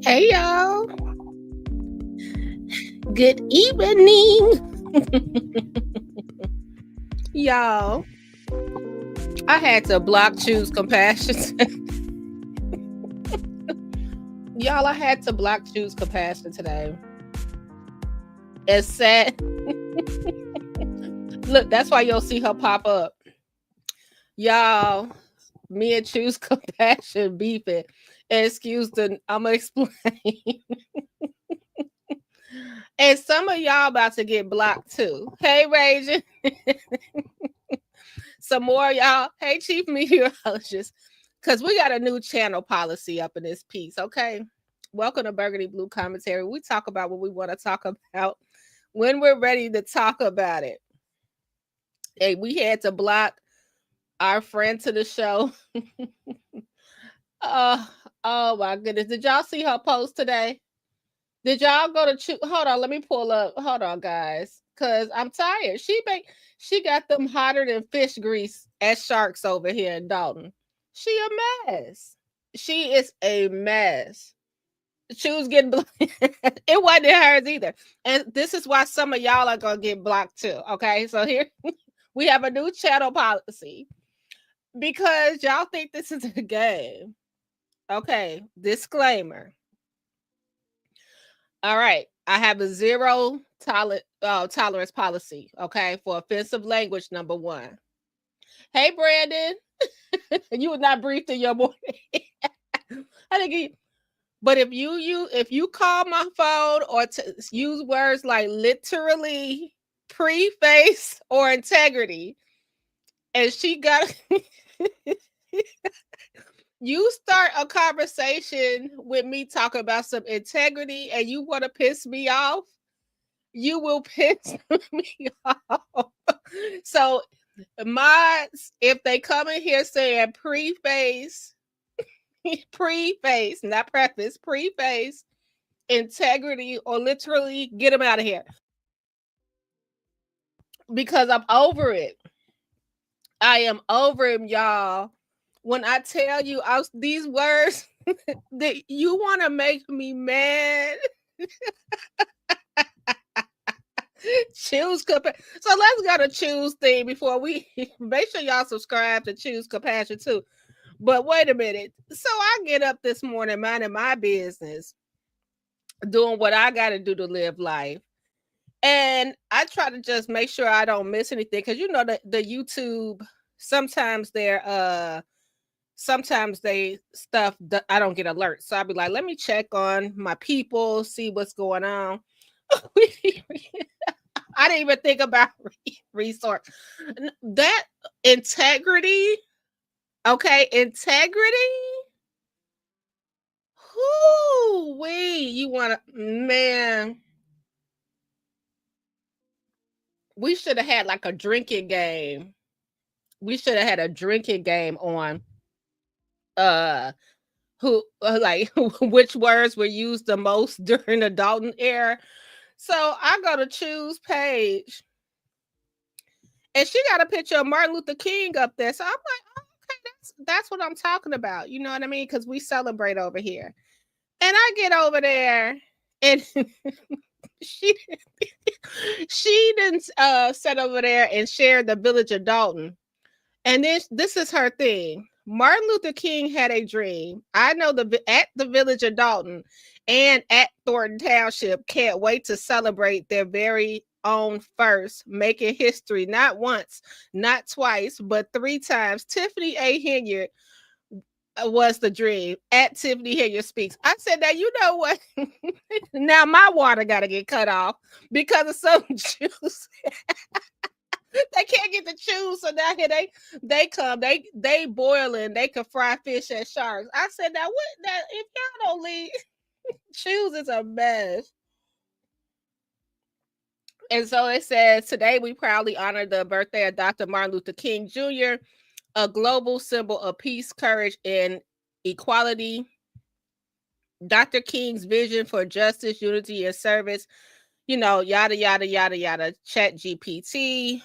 Hey y'all. Good evening. Y'all, I had to block choose compassion. Y'all, I had to block choose compassion today. It's sad. Look, that's why you'll see her pop up. Y'all, me and choose compassion beefing. Excuse the I'ma explain. And some of y'all about to get blocked too. Hey, Raging. Some more y'all. Hey, Chief Meteorologist. Because we got a new channel policy up in this piece, okay? Welcome to Burgundy Blue Commentary. We talk about what we want to talk about when we're ready to talk about it. Hey, we had to block our friend to the show. Oh my goodness. Did y'all see her post today? Did y'all go to hold on, let me pull up. Hold on, guys. Cause I'm tired. She got them hotter than fish grease as sharks over here in Dalton. She a mess. She is a mess. She was getting it wasn't hers either. And this is why some of y'all are gonna get blocked too. Okay, so here we have a new channel policy because y'all think this is a game. Okay, disclaimer. All right, I have a zero tolerance policy. Okay, for offensive language. Number one. Hey, Brandon, you were not briefed in your morning. I think. But if you call my phone or use words like literally, preface, or integrity, and she got you start a conversation with me talking about some integrity and you want to piss me off, you will piss me off. So mods, if they come in here saying preface, preface, not preface, preface, integrity, or literally get them out of here because I'm over it. I am over him, y'all. When I tell you these words that you want to make me mad. Choose compassion. So let's go to choose thing before we make sure y'all subscribe to choose compassion too. But wait a minute. So I get up this morning minding my business, doing what I got to do to live life. And I try to just make sure I don't miss anything because you know the YouTube sometimes they stuff that I don't get alerts. So I'll be like, let me check on my people, see what's going on. I didn't even think about resource. That integrity, okay, integrity. Whoo, wait, you want to, man. We should have had like a drinking game. We should have had a drinking game on uh who like which words were used the most during the Dalton era. So I go to choose page and she got a picture of Martin Luther King up there. So I'm like, oh, okay, that's what I'm talking about. You know what I mean? Because we celebrate over here. And I get over there and she she didn't sit over there and share the village of Dalton. And this is her thing. Martin Luther King had a dream. I know at the village of Dalton and at Thornton Township can't wait to celebrate their very own first, making history not once, not twice, but 3 times. Tiffany A. Henyard was the dream at Tiffany Henyard Speaks. I said, now you know what? Now my water got to get cut off because of some juice. They can't get to choose, so now here they come, they boiling, they can fry fish and sharks. I said, now what? Now if y'all don't leave, choose is a mess. And so it says today we proudly honor the birthday of Dr. Martin Luther King Jr., a global symbol of peace, courage, and equality. Dr. King's vision for justice, unity, and service. You know, yada yada yada yada. Chat GPT.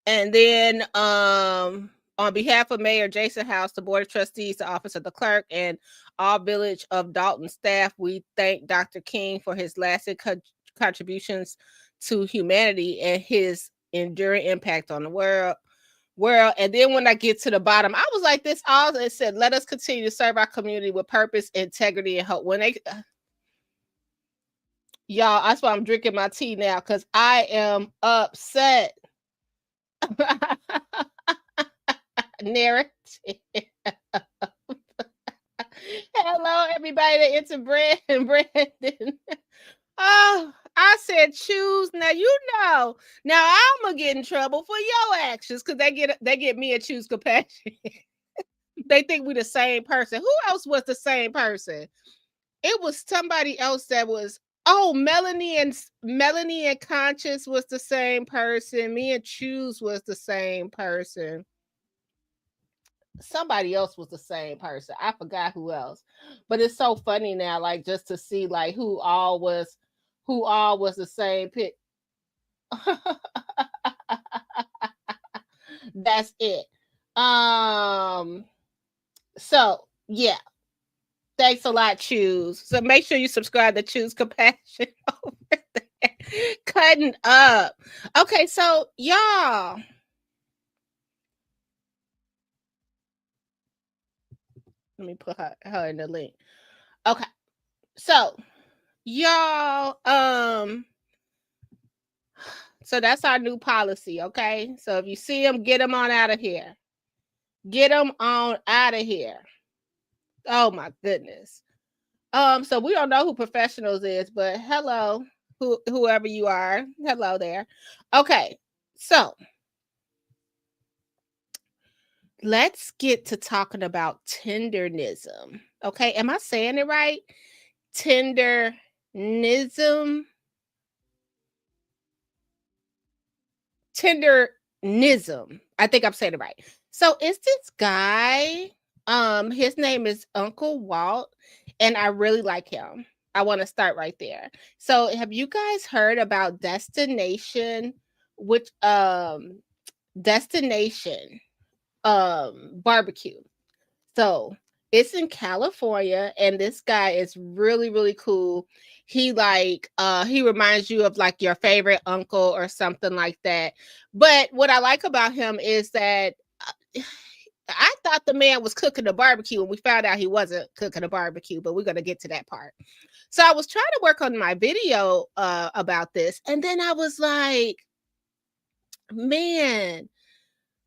And then On behalf of Mayor Jason House, the Board of Trustees, the Office of the Clerk, and all Village of Dalton staff, we thank Dr. King for his lasting contributions to humanity and his enduring impact on the world. And then when I get to the bottom, I was like, this all it said, let us continue to serve our community with purpose, integrity, and hope. When they y'all, that's why I'm drinking my tea now, because I am upset. Narrative. Hello, everybody. It's Brandon. Oh, I said choose. Now you know. Now I'm gonna get in trouble for your actions because they get me a choose compassion. They think we the same person. Who else was the same person? It was somebody else that was. Oh, Melanie and Conscious was the same person. Me and Choose was the same person. Somebody else was the same person. I forgot who else. But it's so funny now, like just to see like who all was the same pick. That's it. So yeah. Thanks a lot, Choose. So make sure you subscribe to Choose Compassion over there. Cutting up. Okay, so y'all. Let me put her in the link. Okay. So y'all, so that's our new policy, okay? So if you see them, get them on out of here. Get them on out of here. Oh my goodness. So we don't know who Professionals is, but hello, whoever you are. Hello there. Okay, so let's get to talking about tendernism. Okay, am I saying it right? Tendernism. Tendernism. I think I'm saying it right. So it's this guy. His name is Uncle Walt, and I really like him. I want to start right there. So have you guys heard about Destination barbecue? So it's in California, and this guy is really, really cool. He he reminds you of like your favorite uncle or something like that. But what I like about him is that I thought the man was cooking a barbecue, and we found out he wasn't cooking a barbecue, but we're going to get to that part. So I was trying to work on my video about this, and then I was like, man,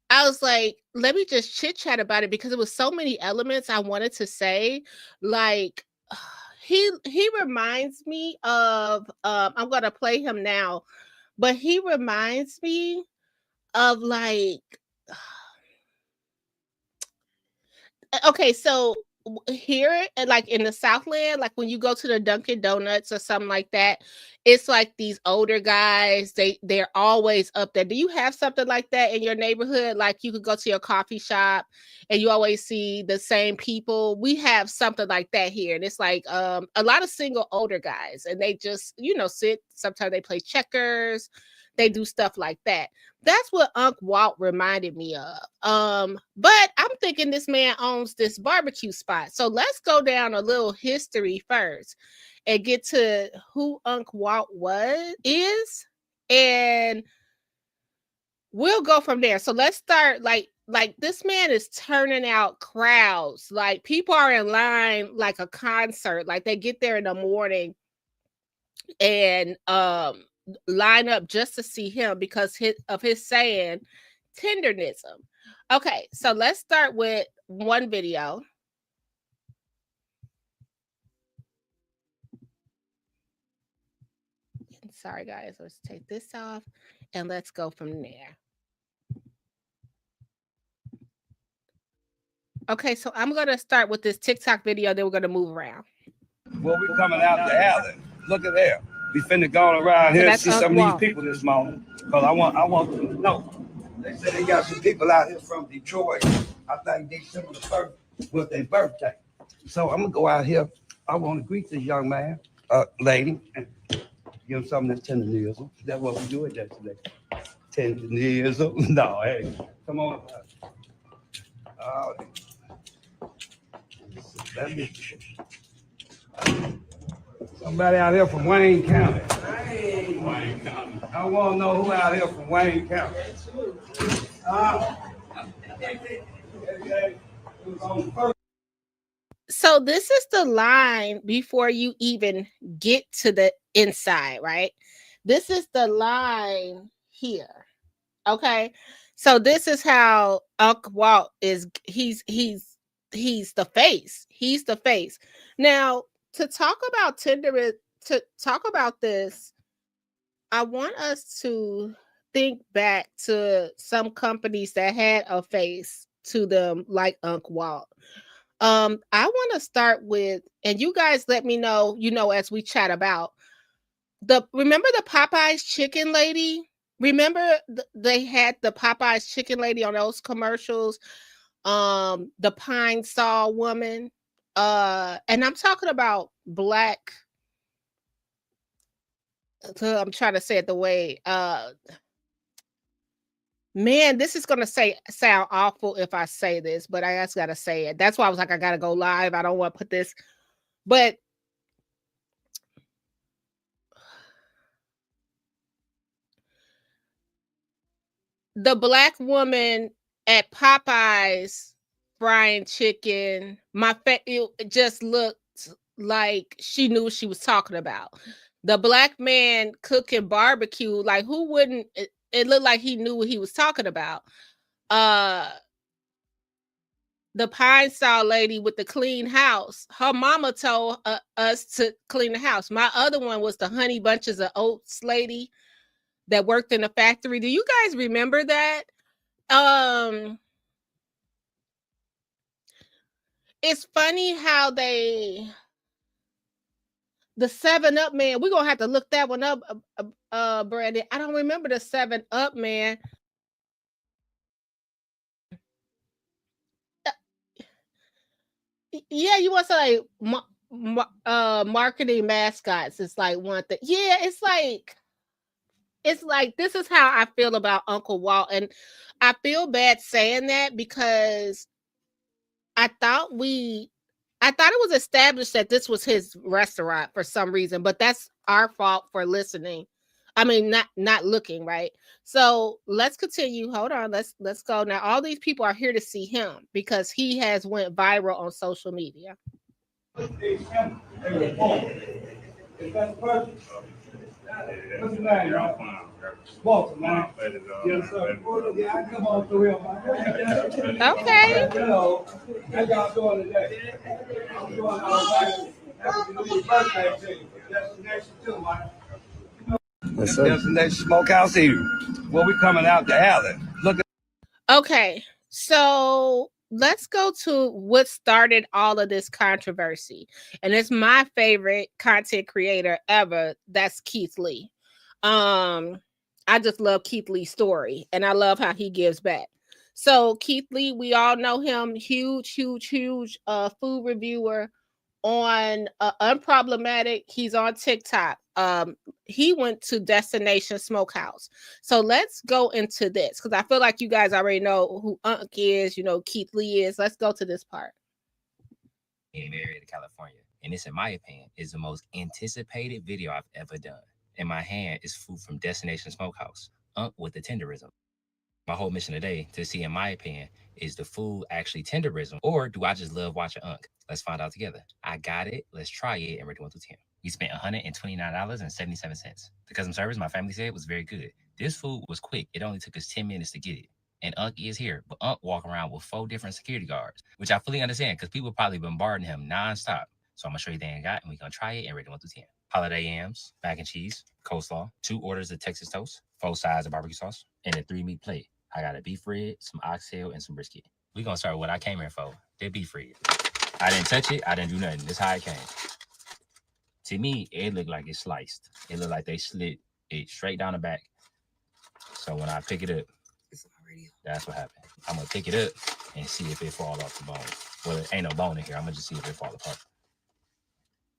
I was like, let me just chit chat about it because it was so many elements I wanted to say. Like, he reminds me of I'm going to play him now, but he reminds me of like okay, so here like in the Southland, like when you go to the Dunkin' Donuts or something like that, it's like these older guys, they're always up there. Do you have something like that in your neighborhood? Like you could go to your coffee shop and you always see the same people. We have something like that here, and it's like a lot of single older guys, and they just sit. Sometimes they play checkers, they do stuff like that. That's what Unc Walt reminded me of. But I'm thinking this man owns this barbecue spot. So let's go down a little history first and get to who Unc Walt is, and we'll go from there. So let's start like this man is turning out crowds. Like people are in line like a concert. Like they get there in the morning and line up just to see him because of his saying tendernism. Okay, so let's start with one video. Sorry guys, let's take this off and let's go from there. Okay, so I'm gonna start with this TikTok video, then we're gonna move around. Well, we coming out the alley. Look at there. We finna go around here and see some of these people this morning. Because I want them to know. They said they got some people out here from Detroit. I think December the 1st was their birthday. So I'm gonna go out here. I want to greet this young man, lady, and give him some of this tendernism. That's what we do it today. Tendernism. No, hey, come on. Somebody out here from Wayne County. I want to know who out here from Wayne County. So this is the line before you even get to the inside, right? This is the line here. Okay. So this is how Uncle Walt is. He's the face. He's the face. Now, to talk about to talk about this, I want us to think back to some companies that had a face to them, like Uncle Walt. I want to start with, and you guys let me know, as we chat about remember the Popeyes chicken lady? Remember they had the Popeyes chicken lady on those commercials? The Pine Saw woman. And I'm talking about black. I'm trying to say it the way, man, this is gonna sound awful if I say this, but I just gotta say it. That's why I was like, I gotta go live. I don't want to put this, but the black woman at Popeyes frying chicken, it just looked like she knew what she was talking about. The black man cooking barbecue, like who wouldn't? It looked like he knew what he was talking about. The Pine Saw lady with the clean house, her mama told us to clean the house. My other one was the Honey Bunches of Oats lady that worked in the factory. Do you guys remember that? It's funny how the 7-Up man, we're gonna have to look that one up, Brandon. I don't remember the 7-Up man. Yeah, you want to say marketing mascots. It's like one thing. Yeah, it's like this is how I feel about Uncle Walt, and I feel bad saying that because I thought it was established that this was his restaurant for some reason, but that's our fault for listening. I mean, not looking, right? So let's continue. Hold on. Let's go. Now, all these people are here to see him because he has went viral on social media. What's your name, Walt, man. Yes, sir. Yeah, I come on through here, man. Okay. Hello. How y'all doing today? I'm doing all right. Happy New Year's birthday to you. Destination too, man. Yes, sir. Destination Smokehouse Eatery. Well, we coming out to alley. Look at. Okay. So let's go to what started all of this controversy. And it's my favorite content creator ever. That's Keith Lee. I just love Keith Lee's story and I love how he gives back. So Keith Lee, we all know him, huge food reviewer on Unproblematic. He's on TikTok. He went to Destination Smokehouse. So let's go into this because I feel like you guys already know who Unc is, Keith Lee is. Let's go to this part. In area of California, and this, in my opinion, is the most anticipated video I've ever done. In my hand is food from Destination Smokehouse, Unc with the Tenderism. My whole mission today to see, in my opinion, is the food actually tenderism, or do I just love watching Unc? Let's find out together. I got it. Let's try it and rate it 1 through 10. We spent $129.77. The customer service, my family said, was very good. This food was quick. It only took us 10 minutes to get it. And Unc is here, but Unc walk around with 4 different security guards, which I fully understand because people probably bombarding him nonstop. So I'm gonna show you everything I got, and we're gonna try it and rate it 1 through 10. Holiday yams, mac and cheese, coleslaw, 2 orders of Texas toast, 4 sides of barbecue sauce, and a 3-meat plate. I got a beef rib, some oxtail, and some brisket. We're gonna start with what I came here for, the beef rib. I didn't touch it, I didn't do nothing. This is how it came. To me, it looked like it's sliced. It looked like they slit it straight down the back. So when I pick it up, that's what happened. I'm gonna pick it up and see if it fall off the bone. Well, there ain't no bone in here. I'm gonna just see if it fall apart.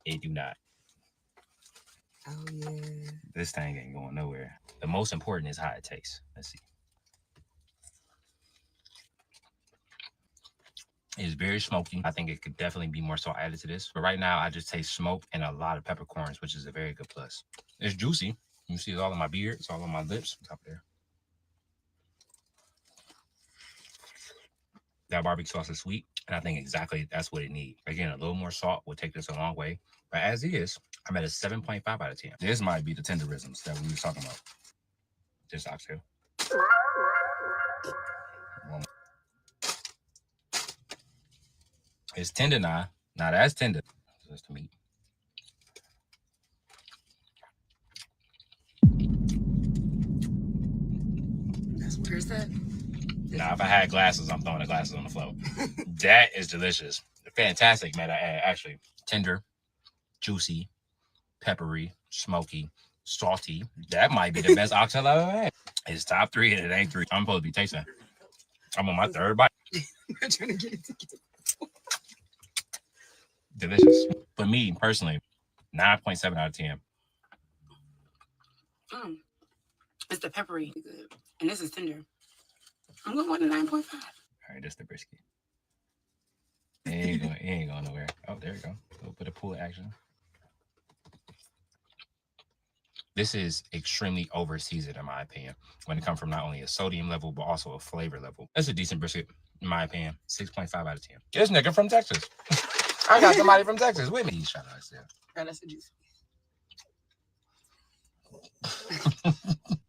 It do not. Oh yeah. This thing ain't going nowhere. The most important is how it tastes. Let's see. It's very smoky. I think it could definitely be more salt added to this. But right now, I just taste smoke and a lot of peppercorns, which is a very good plus. It's juicy. You see it's all on my beard. It's all on my lips. Top there. That barbecue sauce is sweet, and I think exactly that's what it needs. Again, a little more salt will take this a long way. But as is, I'm at a 7.5 out of 10. This might be the tenderisms that we were talking about. This oxtail. It's tender now. Now that's tender. That's the meat. Where's that? Now, if I had glasses, I'm throwing the glasses on the floor. That is delicious. Fantastic, man. Actually, tender, juicy, peppery, smoky, salty. That might be the best oxtail I've ever had. It's top 3 and it ain't 3. I'm supposed to be tasting. I'm on my 3rd bite. We're trying to get it together. Delicious. For me, personally, 9.7 out of 10. It's the peppery. And this is tender. I'm going with a 9.5. All right, this is the brisket. It ain't going nowhere. Oh, there you go. A little bit of pull action. This is extremely over seasoned, in my opinion, when it comes from not only a sodium level, but also a flavor level. That's a decent brisket, in my opinion. 6.5 out of 10. This nigga from Texas. I got somebody from Texas with me. Shout out to That's a juice.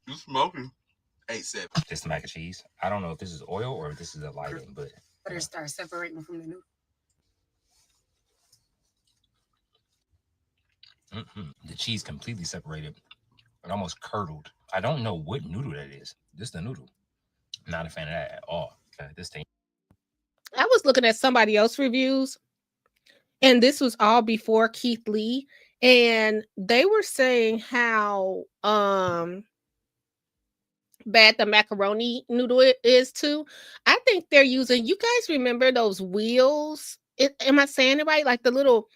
You smoking? 8.7. this mac and cheese. I don't know if this is oil or if this is a lighting, but Butter starts separating from the noodle. The cheese completely separated and almost curdled. I don't know what noodle that is. This is the noodle. Not a fan of that at all. This thing. I was looking at somebody else's reviews, and this was all before Keith Lee, and they were saying how bad the macaroni noodle is too. I think they're using, you guys remember those wheels? Am I saying it right? Like the little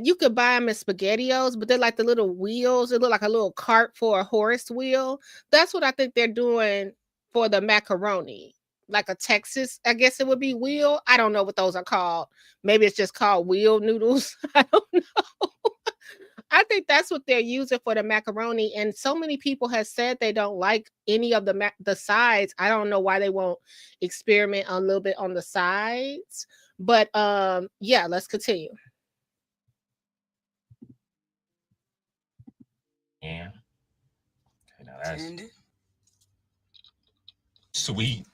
you could buy them as SpaghettiOs, but they're like the little wheels. It look like a little cart for a horse wheel. That's what I think they're doing for the macaroni. Like a Texas, I guess it would be wheel. I don't know what those are called. Maybe it's just called wheel noodles. I don't know. I think that's what they're using for the macaroni. And so many people have said they don't like any of the sides. I don't know why they won't experiment a little bit on the sides. But yeah, let's continue. Yeah. Okay, now that's Tender. sweet,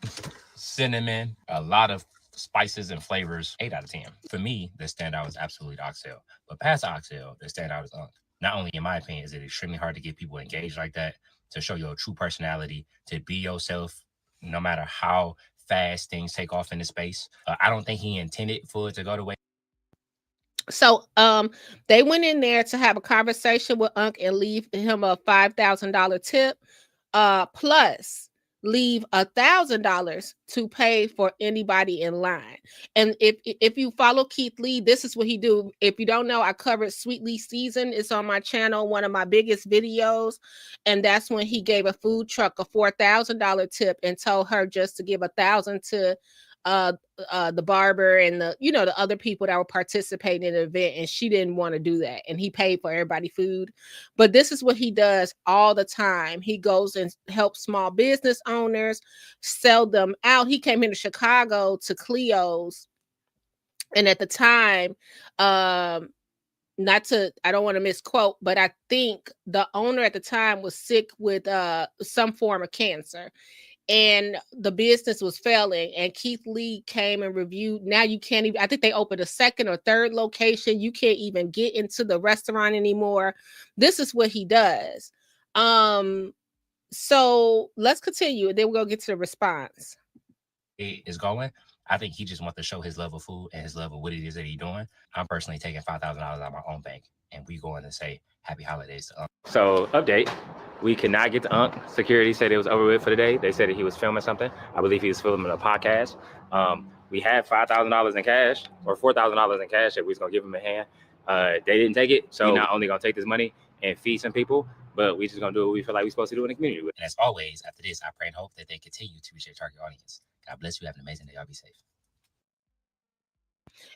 cinnamon, a lot of spices and flavors. 8 out of 10. For me, the standout is absolutely the oxtail. But past the oxtail, the standout is unk. Not only, in my opinion, is it extremely hard to get people engaged like that, to show your true personality, to be yourself, no matter how fast things take off in the space. I don't think he intended for it to go the way. So they went in there to have a conversation with Unc and leave him a $5,000 tip, plus leave $1,000 to pay for anybody in line. And if you follow Keith Lee, this is what he do. If you don't know, I covered Sweet Lee Season. It's on my channel, one of my biggest videos. And that's when he gave a food truck a $4,000 tip and told her just to give $1,000 to the barber and the other people that were participating in the event, and she didn't want to do that, and he paid for everybody food. But this is what he does all the time. He goes and helps small business owners, sell them out. He came into Chicago to Cleo's, and at the time, I don't want to misquote, but I think the owner at the time was sick with some form of cancer. And the business was failing, and Keith Lee came and reviewed. Now you can't even, I think they opened a second or third location. You can't even get into the restaurant anymore. This is what he does. So let's continue, and then we're going to get to the response. It is going. I think he just wants to show his love of food and his love of what it is that he's doing. I'm personally taking $5,000 out of my own bank, and we going to say happy holidays to Unc. So, update. We could not get to Unc. Security said it was over with for the day. They said that he was filming something. I believe he was filming a podcast. We had $5,000 in cash, or $4,000 in cash that we was going to give him a hand. They didn't take it. So, we're not only going to take this money and feed some people, but we just going to do what we feel like we're supposed to do in the community. And as always, after this, I pray and hope that they continue to reach their target audience. God bless you. Have an amazing day. Y'all be safe.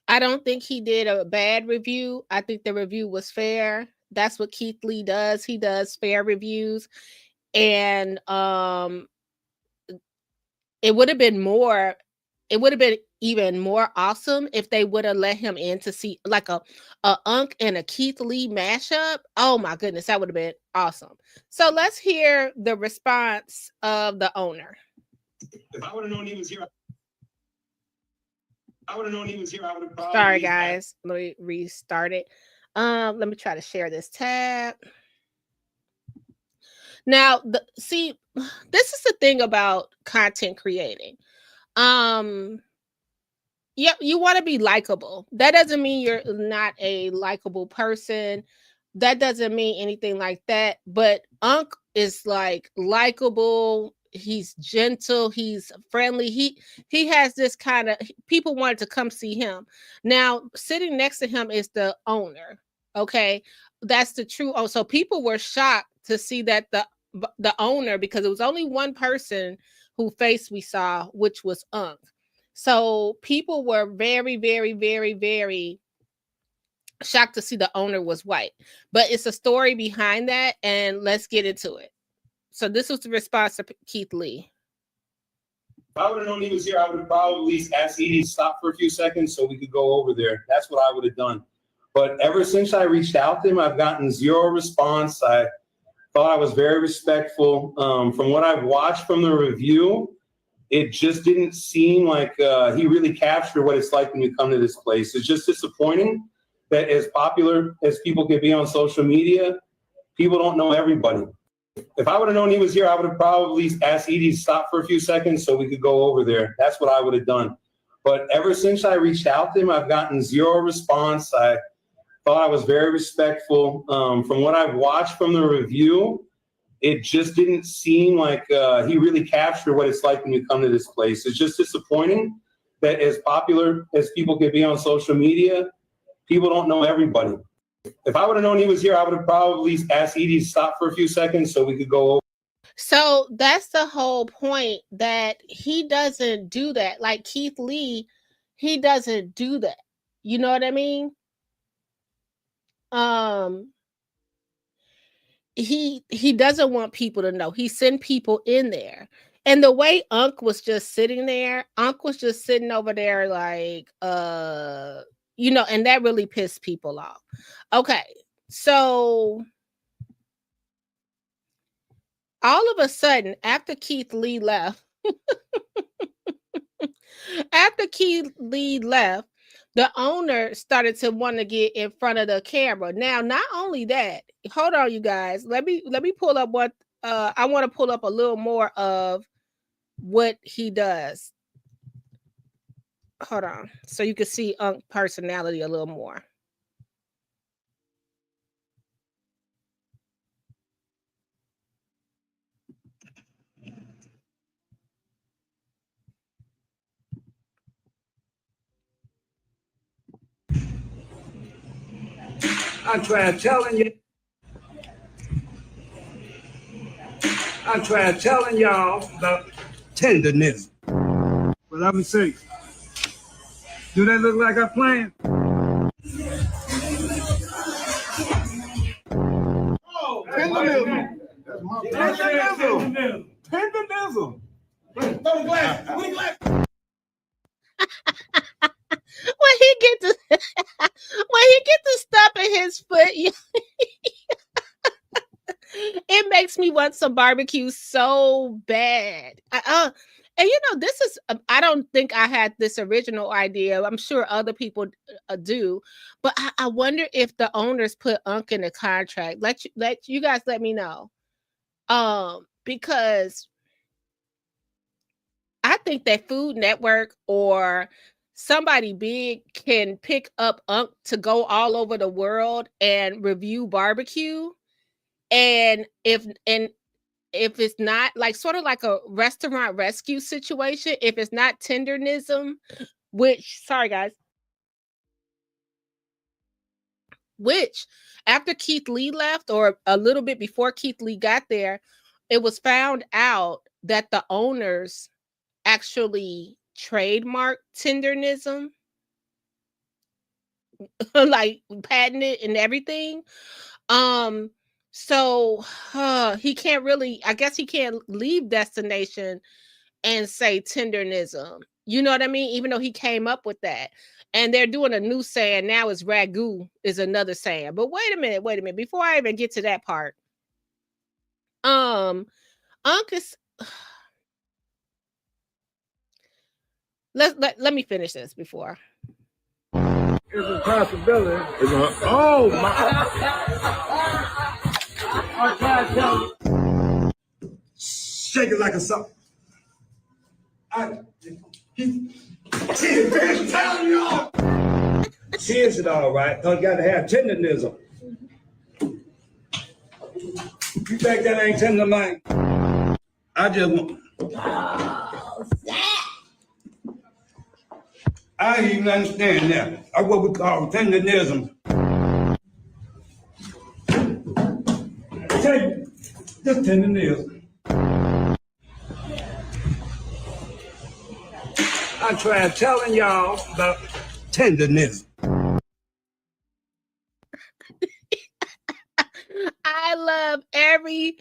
I don't think he did a bad review. I think the review was fair. That's what Keith Lee does. He does fair reviews. And it would have been even more awesome if they would have let him in to see like a Unc and a Keith Lee mashup. Oh my goodness, that would have been awesome. So let's hear the response of the owner. If I would have known he was here, I would have probably. Sorry guys, let me restart it. Let me try to share this tab. Now, see, this is the thing about content creating. Yeah, you want to be likable. That doesn't mean you're not a likable person. That doesn't mean anything like that. But Unc is like likable. He's gentle. He's friendly. He has this kind of people wanted to come see him. Now, sitting next to him is the owner. Okay, that's the true. Oh, so people were shocked to see that the owner, because it was only one person whose face we saw, which was Unc. So people were very, very, very, very shocked to see the owner was white. But it's a story behind that, and let's get into it. So this was the response to Keith Lee. If I would have known he was here, I would have probably asked Edie to stop for a few seconds so we could go over there. That's what I would have done. But ever since I reached out to him, I've gotten zero response. I thought I was very respectful. From what I've watched from the review, it just didn't seem like he really captured what it's like when you come to this place. It's just disappointing that as popular as people can be on social media, people don't know everybody. If I would have known he was here, I would have probably asked Edie to stop for a few seconds so we could go over there. That's what I would have done. But ever since I reached out to him, I've gotten zero response. I thought I was very respectful. From what I've watched from the review, it just didn't seem like he really captured what it's like when you come to this place. It's just disappointing that as popular as people can be on social media, people don't know everybody. If I would have known he was here, I would have probably asked Edie to stop for a few seconds so we could go over. So that's the whole point, that he doesn't do that. Like Keith Lee, he doesn't do that. You know what I mean? He doesn't want people to know. He sent people in there. And the way Unc was just sitting there, Unc was just sitting over there like, you know, and that really pissed people off. Okay, so all of a sudden, after Keith Lee left, the owner started to want to get in front of the camera. Now, not only that, hold on, you guys. Let me pull up what I want to pull up a little more of what he does. Hold on, so you can see Unc personality a little more. I'm trying telling y'all about tendernism. But let me see. Do that look like a plan? Oh, tendernism. That's my tendernism. No glass. When he get the stuff in his foot, it makes me want some barbecue so bad. And you know, this is, I don't think I had this original idea. I'm sure other people do, but I wonder if the owners put Unc in the contract. Let you guys let me know. Because I think that Food Network or somebody big can pick up Unc to go all over the world and review barbecue. And if it's not like sort of like a restaurant rescue situation, if it's not tendernism, which, sorry guys, which after Keith Lee left, or a little bit before Keith Lee got there, it was found out that the owners actually trademarked tendernism. like patented and everything. So he can't really, I guess he can't leave Destination and say tendernism. You know what I mean? Even though he came up with that. And they're doing a new saying now is ragu is another saying. But wait a minute. Before I even get to that part, Uncas, let me finish this before. It's a possibility. Oh my! I try to tell you. Shake it like a something. She's telling y'all. She is it all right. Cause you gotta have tendernism. You think that ain't tender, man? I just want. I didn't even understand that. That's what we call tendernism. Take the tendernism. I tried telling y'all about tendernism. I love every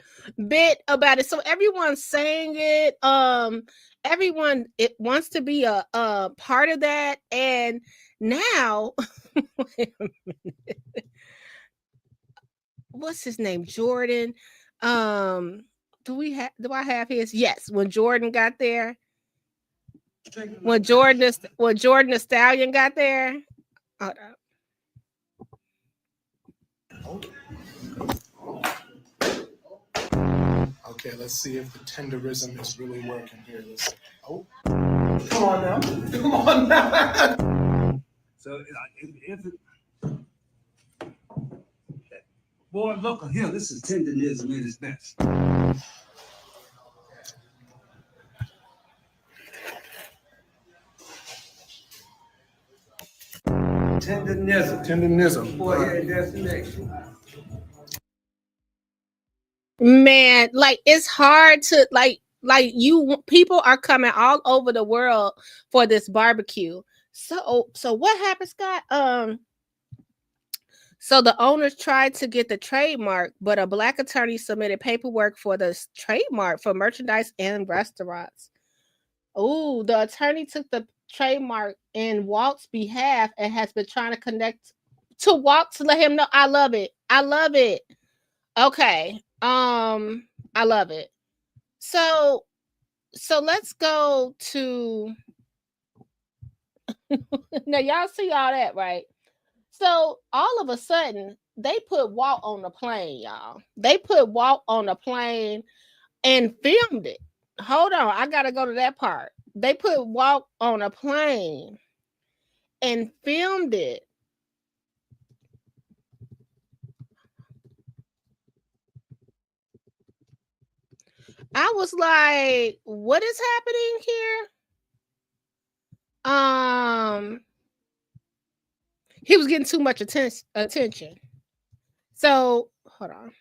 bit about it. So everyone's saying it. Everyone it wants to be a part of that. And now, wait a minute. What's his name? Jordan. Do I have his? Yes. When Jordan got there. When Jordan the Stallion got there. Hold up. Okay, let's see if the tenderism is really working here. Let's see. Oh, come on now. Come on now. So, boy, look here. This is tendernism in its best. Tendernism. Boy, destination. Man, like it's hard to like you people are coming all over the world for this barbecue. So what happened, Scott? So the owners tried to get the trademark, but a black attorney submitted paperwork for the trademark for merchandise and restaurants. Oh, the attorney took the trademark in Walt's behalf and has been trying to connect to Walt to let him know. I love it. I love it. Okay. I love it. So let's go to now y'all see all that, right? So all of a sudden they put Walt on the plane, y'all. They put Walt on the plane and filmed it. Hold on, I gotta go to that part. They put Walt on a plane and filmed it. I was like, what is happening here? He was getting too much attention. So hold on.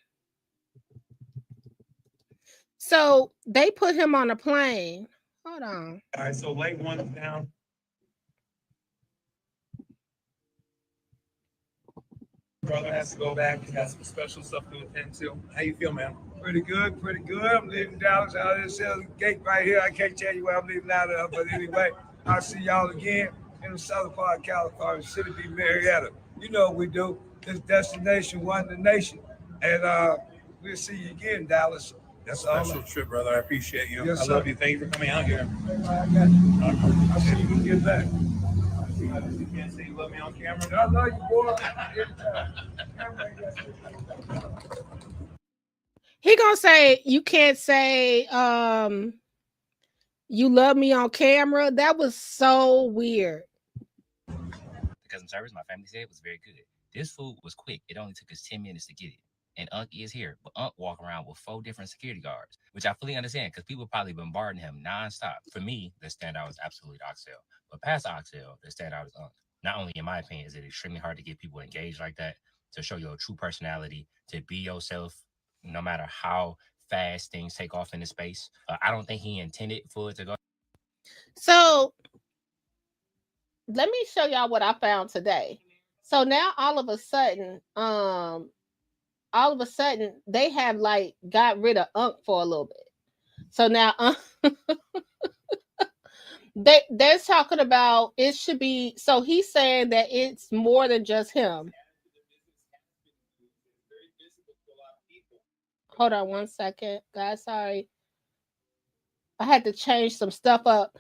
So they put him on a plane. Hold on. All right, so leg one down. Brother has to go back. He got some special stuff to attend to. How you feel, man? Pretty good. I'm leaving Dallas out of this gate right here. I can't tell you where I'm leaving out of, but anyway, I'll see y'all again in the southern part of California, City be Marietta. You know what we do. This destination, one the nation. And we'll see you again, Dallas. That's all. Special trip, brother. I appreciate you. Yes, I sir. love you. Thank you for coming out here. I got you. I'll see you when you get back. You can't say you love me on camera. I love you, boy. He gonna say you can't say you love me on camera. That was so weird. The customer service, my family said, was very good. This food was quick. It only took us 10 minutes to get it. And Unc is here, but Unc walk around with 4 different security guards, which I fully understand because people probably bombarding him nonstop. For me, the standout was absolutely Oxtail, but past Oxtail, the standout is Unc. Not only, in my opinion, is it extremely hard to get people engaged like that, to show your true personality, to be yourself, no matter how fast things take off in the space. I don't think he intended for it to go. So let me show y'all what I found today. So now all of a sudden, they have like got rid of Unc for a little bit. So now they're talking about it should be. So he's saying that it's more than just him. Hold on one second, guys. Sorry. I had to change some stuff up.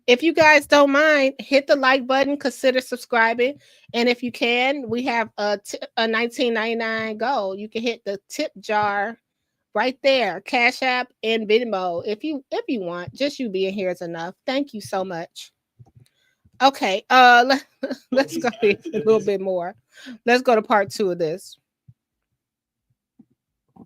If you guys don't mind, hit the like button, consider subscribing. And if you can, we have a $19.99 goal. You can hit the tip jar right there, Cash App and Venmo. If you want, just you being here is enough. Thank you so much. Okay, let's go a little bit more. Let's go to part 2 of this.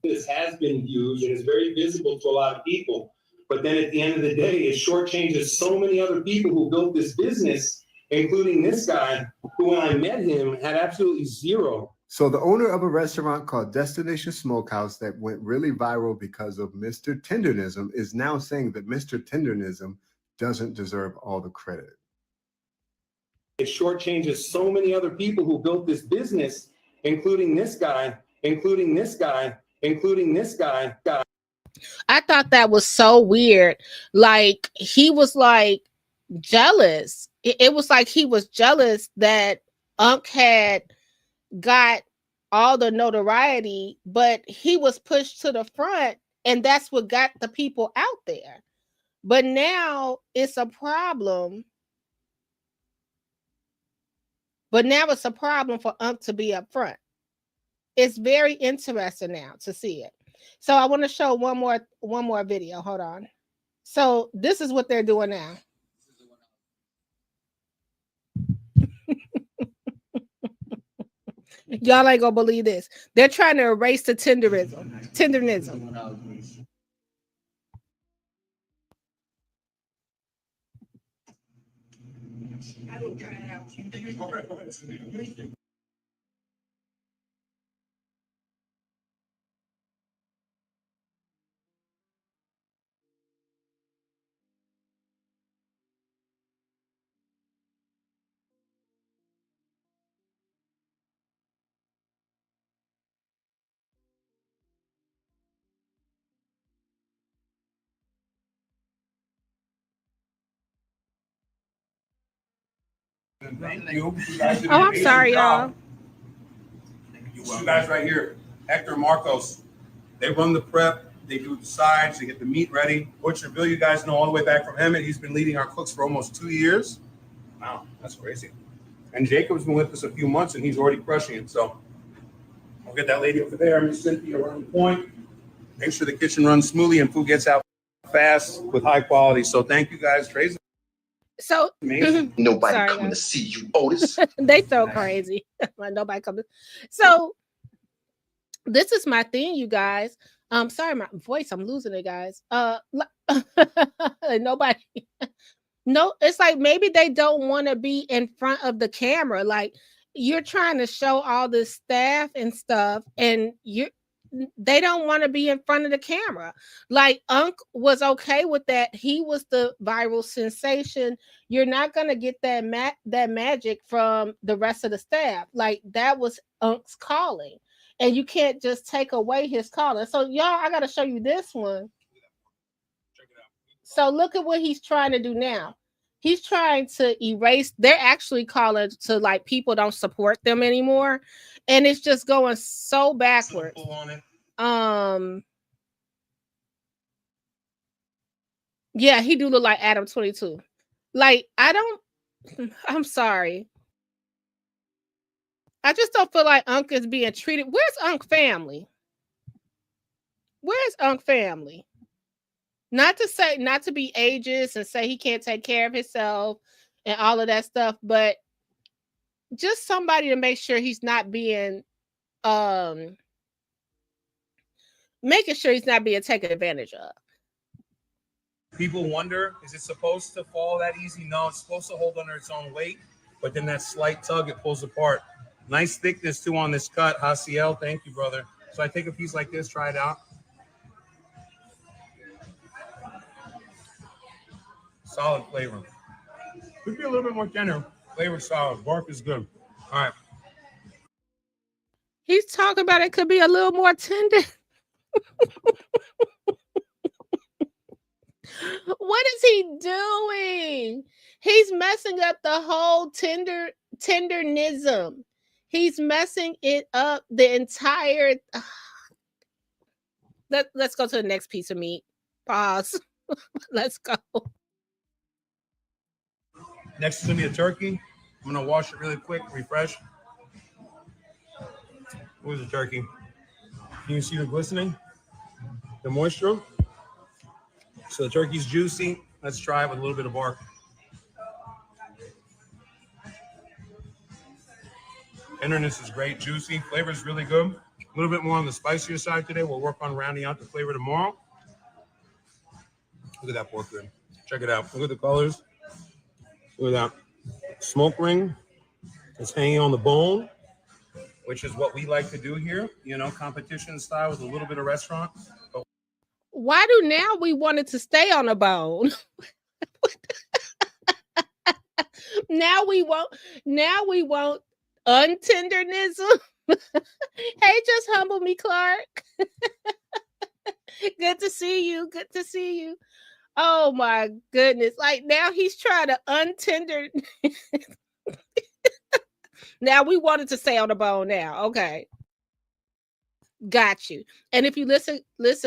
This has been used and is very visible to a lot of people. But then at the end of the day, it shortchanges so many other people who built this business, including this guy, who when I met him had absolutely zero. So the owner of a restaurant called Destination Smokehouse that went really viral because of Mr. Tendernism is now saying that Mr. Tendernism doesn't deserve all the credit. It shortchanges so many other people who built this business, including this guy, including this guy, including this guy. I thought that was so weird. Like he was like jealous. It was like he was jealous that Unc had got all the notoriety, but he was pushed to the front, and that's what got the people out there. But now it's a problem. But now it's a problem for Unc to be up front. It's very interesting now to see it. So I want to show one more video. Hold on. So this is what they're doing now. Y'all ain't gonna believe this. They're trying to erase the tendernism. Thank you. Oh, I'm sorry, y'all. You guys right here, Hector Marcos. They run the prep. They do the sides. They get the meat ready. Butcher Bill, you guys know all the way back from Emmett. He's been leading our cooks for almost 2 years. Wow, that's crazy. And Jacob's been with us a few months, and he's already crushing it. So I'll get that lady over there, Miss Cynthia, running point. Make sure the kitchen runs smoothly and food gets out fast with high quality. So thank you guys, Tracy. So Nobody sorry, coming guys. to see you, Otis. They so crazy. Nobody coming. So this is my thing, you guys. Sorry, my voice. I'm losing it, guys. Nobody. No, it's like maybe they don't want to be in front of the camera. Like you're trying to show all this staff and stuff, and they don't want to be in front of the camera. Like Unc was okay with that. He was the viral sensation. You're not gonna get that magic from the rest of the staff. Like that was Unc's calling, and you can't just take away his calling. So y'all, I gotta show you this one. So look at what he's trying to do now. He's trying to erase. They're actually calling to like people don't support them anymore, and it's just going so backwards. Yeah, he do look like Adam 22. Like I'm sorry. I just don't feel like Unc is being treated. Where's Unc family? Where's Unc family? Not to be ageist and say he can't take care of himself and all of that stuff, but just somebody to make sure he's not being making sure he's not being taken advantage of. People wonder, is it supposed to fall that easy? No, it's supposed to hold under its own weight, but then that slight tug, it pulls apart. Nice thickness too on this cut. Hasiel, thank you, brother. So I take a piece like this, try it out. Solid flavor. Could be a little bit more tender. Flavor solid. Bark is good. All right. He's talking about it could be a little more tender. What is he doing? He's messing up the whole tendernism. He's messing it up the entire. Let's go to the next piece of meat. Pause. Let's go. Next is gonna be a turkey. I'm gonna wash it really quick, refresh. Where's the turkey? Can you see the glistening? The moisture? So the turkey's juicy. Let's try it with a little bit of bark. Tenderness is great, juicy. Flavor is really good. A little bit more on the spicier side today. We'll work on rounding out the flavor tomorrow. Look at that pork rib. Check it out. Look at the colors. Look at that. Smoke ring. It's hanging on the bone, which is what we like to do here. You know, competition style with a little bit of restaurant. But why do now we want it to stay on the bone? Now we won't untendernism. Hey, just humble me, Clark. Good to see you. Good to see you. Oh my goodness. Like now he's trying to untender. Now we wanted to stay on the bone now. Okay. Got you. And if you listen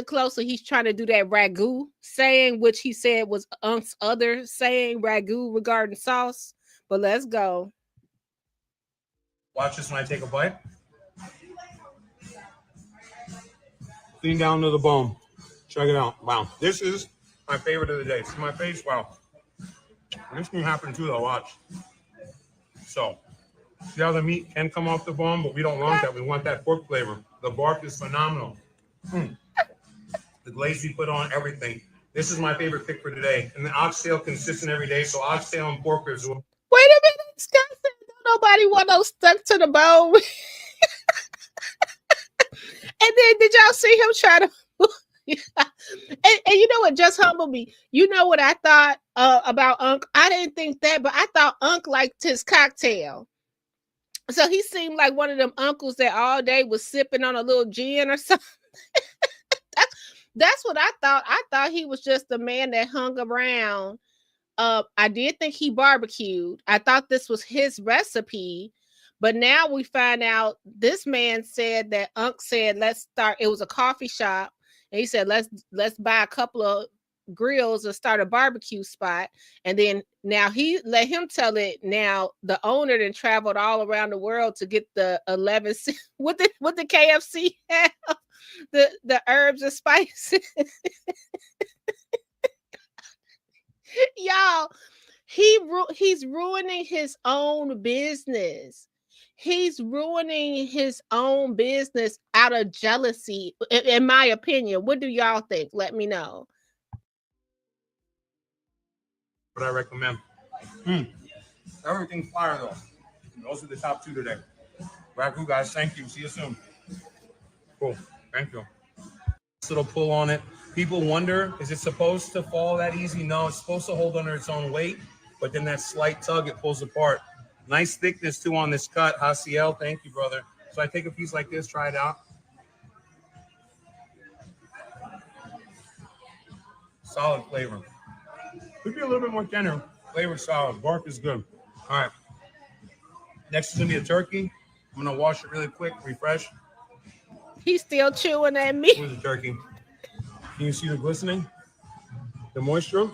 closely, he's trying to do that ragu saying, which he said was Unk's other saying, ragu regarding sauce. But let's go. Watch this when I take a bite. Clean down to the bone. Check it out. Wow. This is my favorite of the day. See my face? Wow. This can happen too, though. Watch. So, see how the meat can come off the bone, but we don't want that. We want that pork flavor. The bark is phenomenal. The glaze we put on, everything. This is my favorite pick for today. And the oxtail consistent every day. So oxtail and pork ribs. Wait a minute, Scott said nobody want those stuck to the bone. And then did y'all see him try to? And you know what? Just humble me. You know what I thought about Unc? I didn't think that, but I thought Unc liked his cocktail. So he seemed like one of them uncles that all day was sipping on a little gin or something. That's what I thought. I thought he was just a man that hung around. I did think he barbecued. I thought this was his recipe. But now we find out this man said that Unc said, let's start. It was a coffee shop. And he said, let's buy a couple of grills and start a barbecue spot. And then now he let him tell it. Now the owner then traveled all around the world to get the 11 what the KFC have, the herbs and spices. Y'all, he's ruining his own business. He's ruining his own business out of jealousy, in my opinion. What do y'all think? Let me know. What I recommend. Everything's fire though. Those are the top two today. Ragu guys, thank you. See you soon. Cool. Thank you. This little pull on it. People wonder, is it supposed to fall that easy? No, it's supposed to hold under its own weight, but then that slight tug, it pulls apart. Nice thickness too on this cut. Hasiel, thank you, brother. So I take a piece like this, try it out. Solid flavor. Could be a little bit more tender. Flavor solid. Bark is good. All right. Next is gonna be a turkey. I'm gonna wash it really quick, refresh. He's still chewing at me. Where's the turkey? Can you see the glistening? The moisture?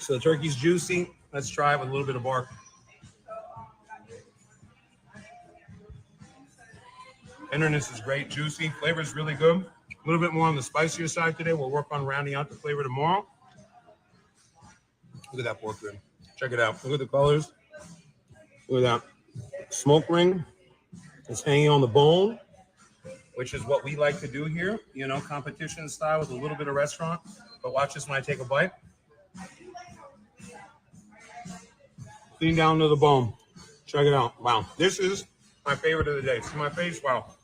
So the turkey's juicy. Let's try it with a little bit of bark. Tenderness is great, juicy. Flavor is really good. A little bit more on the spicier side today. We'll work on rounding out the flavor tomorrow. Look at that pork rib. Check it out. Look at the colors. Look at that. Smoke ring. It's hanging on the bone, which is what we like to do here. You know, competition style with a little bit of restaurant. But watch this when I take a bite. Clean down to the bone. Check it out. Wow. This is my favorite of the day. See my face? Wow.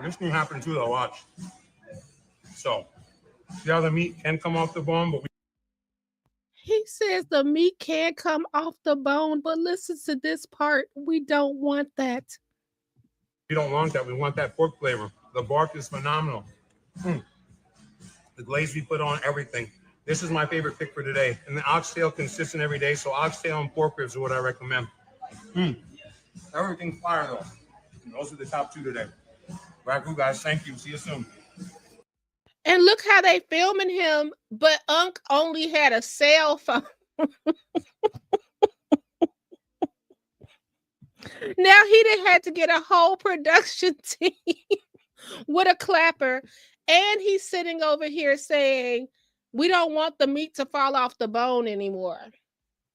This can happen too, though. Watch. So, see how the meat can come off the bone, but he says the meat can come off the bone, but listen to this part. We don't want that. We don't want that. We want that pork flavor. The bark is phenomenal. The glaze we put on everything. This is my favorite pick for today. And the oxtail consistent every day. So oxtail and pork ribs are what I recommend. Everything fire though. And those are the top two today. Ragu guys, thank you. See you soon. And look how they filming him, but Unc only had a cell phone. Now he done had to get a whole production team with a clapper, and he's sitting over here saying, we don't want the meat to fall off the bone anymore.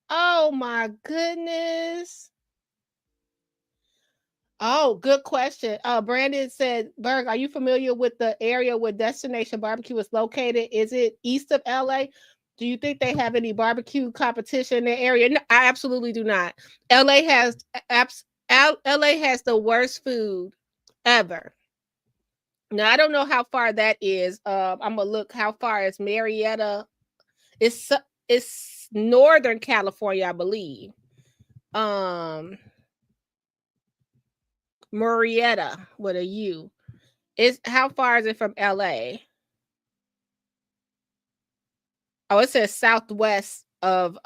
Oh my goodness. Oh, good question. Brandon said, Burg, are you familiar with the area where Destination Barbecue is located? Is it east of LA? Do you think they have any barbecue competition in the area? No, I absolutely do not. LA has the worst food ever. Now, I don't know how far that is. I'm gonna look how far is Marietta. It's Northern California, I believe. Marietta with a U. How far is it from LA? Oh, it says southwest of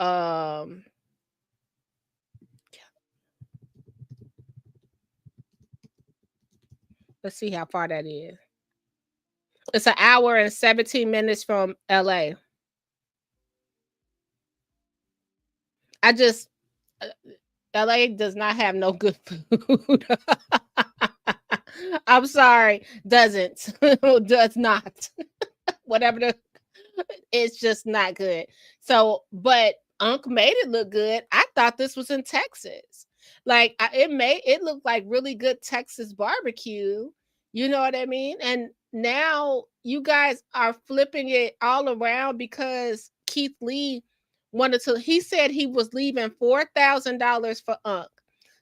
let's see how far that is. It's an hour and 17 minutes from LA. LA does not have no good food. I'm sorry, does not. Whatever it's just not good. So, but Unc made it look good. I thought this was in Texas. Like it looked like really good Texas barbecue. You know what I mean? And now you guys are flipping it all around because Keith Lee he said he was leaving $4,000 for Unc.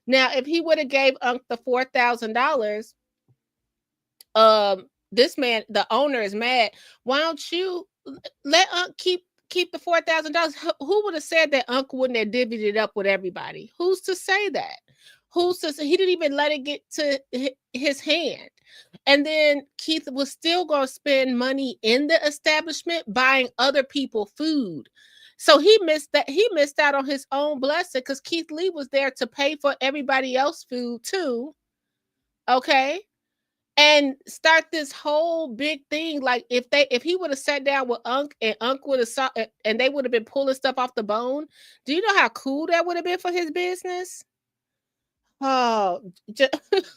Now, if he would have gave Unc the $4,000, this man, the owner, is mad. Why don't you let Unc keep the $4,000? Who would have said that Unc wouldn't have divvied it up with everybody? Who's to say that? Who's to say? He didn't even let it get to his hand. And then Keith was still going to spend money in the establishment buying other people food. So he missed out on his own blessing because Keith Lee was there to pay for everybody else's food too. Okay. And start this whole big thing. Like if he would have sat down with Unc and Unc would have and they would have been pulling stuff off the bone. Do you know how cool that would have been for his business? Oh,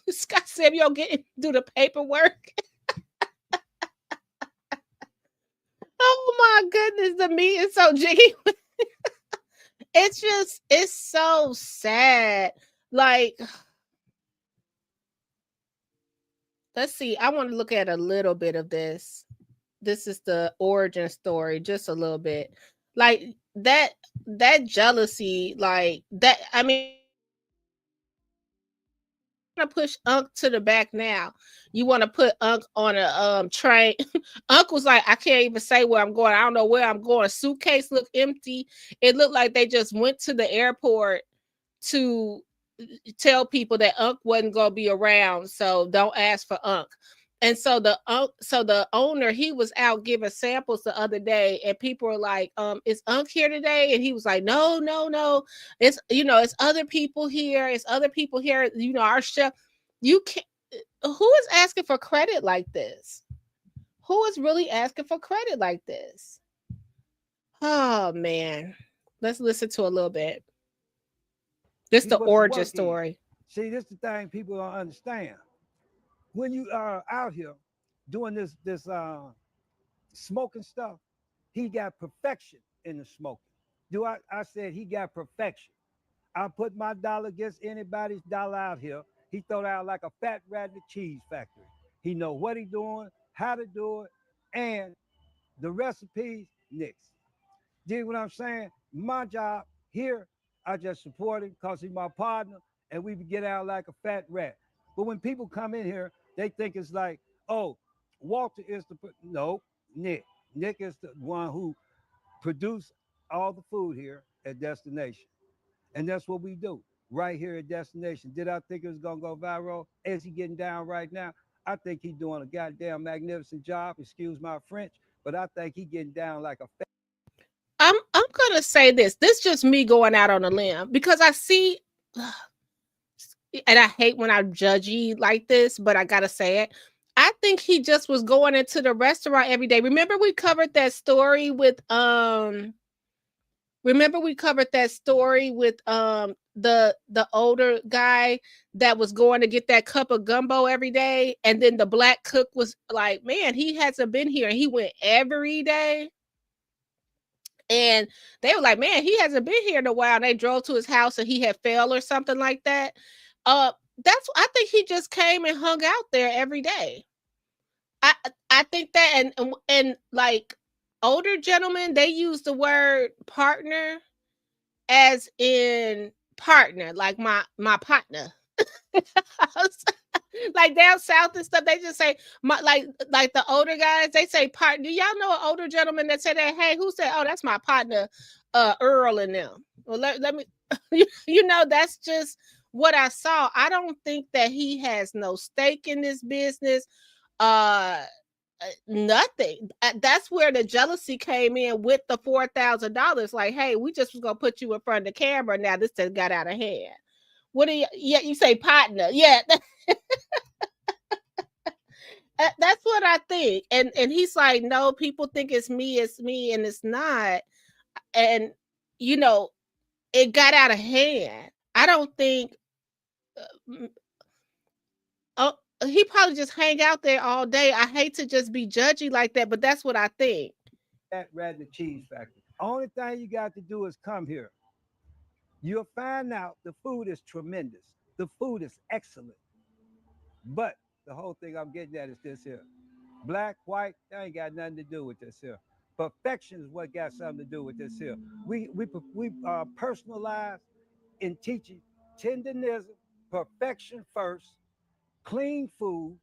Scott Samuel do the paperwork. Oh my goodness, the meat is so jiggy. It's so sad. Like, let's see. I want to look at a little bit of this. This is the origin story, just a little bit. Like that jealousy, like that. I mean, to push Unc to the back now. You want to put Unc on a train. Unc was like, I can't even say where I'm going. I don't know where I'm going. Suitcase looked empty. It looked like they just went to the airport to tell people that Unc wasn't gonna be around, so don't ask for Unc. And so the owner, he was out giving samples the other day, and people were like, is Unc here today? And he was like, no. It's it's other people here. It's other people here. Our chef. You can't. Who is asking for credit like this? Who is really asking for credit like this? Oh man, let's listen to a little bit. This is the origin story. See, this is the thing people don't understand. When you are out here doing this smoking stuff, he got perfection in the smoking. I said he got perfection. I put my dollar against anybody's dollar out here. He throw out like a fat rat in the cheese factory. He know what he doing, how to do it, and the recipes, nix. Dig what I'm saying? My job here, I just support him because he's my partner, and we get out like a fat rat. But when people come in here, they think it's like, oh, Walter is no, Nick. Nick is the one who produced all the food here at Destination. And that's what we do. right here at Destination. Did I think it was gonna go viral? Is he getting down right now? I think he's doing a goddamn magnificent job. Excuse my French, but I think he's getting down like a I'm gonna say this. This just me going out on a limb because I see, and I hate when I'm judgy like this, but I gotta say it. I think he just was going into the restaurant every day. Remember we covered that story with the older guy that was going to get that cup of gumbo every day, and then the black cook was like, man, he hasn't been here, and he went every day. And they were like, man, he hasn't been here in a while. And they drove to his house and he had fell or something like that. I think he just came and hung out there every day. I think that, and like older gentlemen, they use the word partner as in partner, like my partner. Like down south and stuff, they just say like the older guys, they say partner. Do y'all know an older gentleman that said that? Hey, who said, oh, that's my partner, Earl and them? Well, let me that's just what I saw. I don't think that he has no stake in this business. Nothing. That's where the jealousy came in with the $4,000. Like, hey, we just was gonna put you in front of the camera. Now this just got out of hand. What do you? Yeah, you say partner. Yeah, that's what I think. And he's like, no, people think it's me, and it's not. And it got out of hand. I don't think. Oh, he probably just hang out there all day. I hate to just be judgy like that, but that's what I think. Fat Rat in the Cheese Factory. Only thing you got to do is come here. You'll find out the food is tremendous. The food is excellent. But the whole thing I'm getting at is this here. Black, white, that ain't got nothing to do with this here. Perfection is what got something to do with this here. We personalize in teaching tendernism, perfection first, clean food,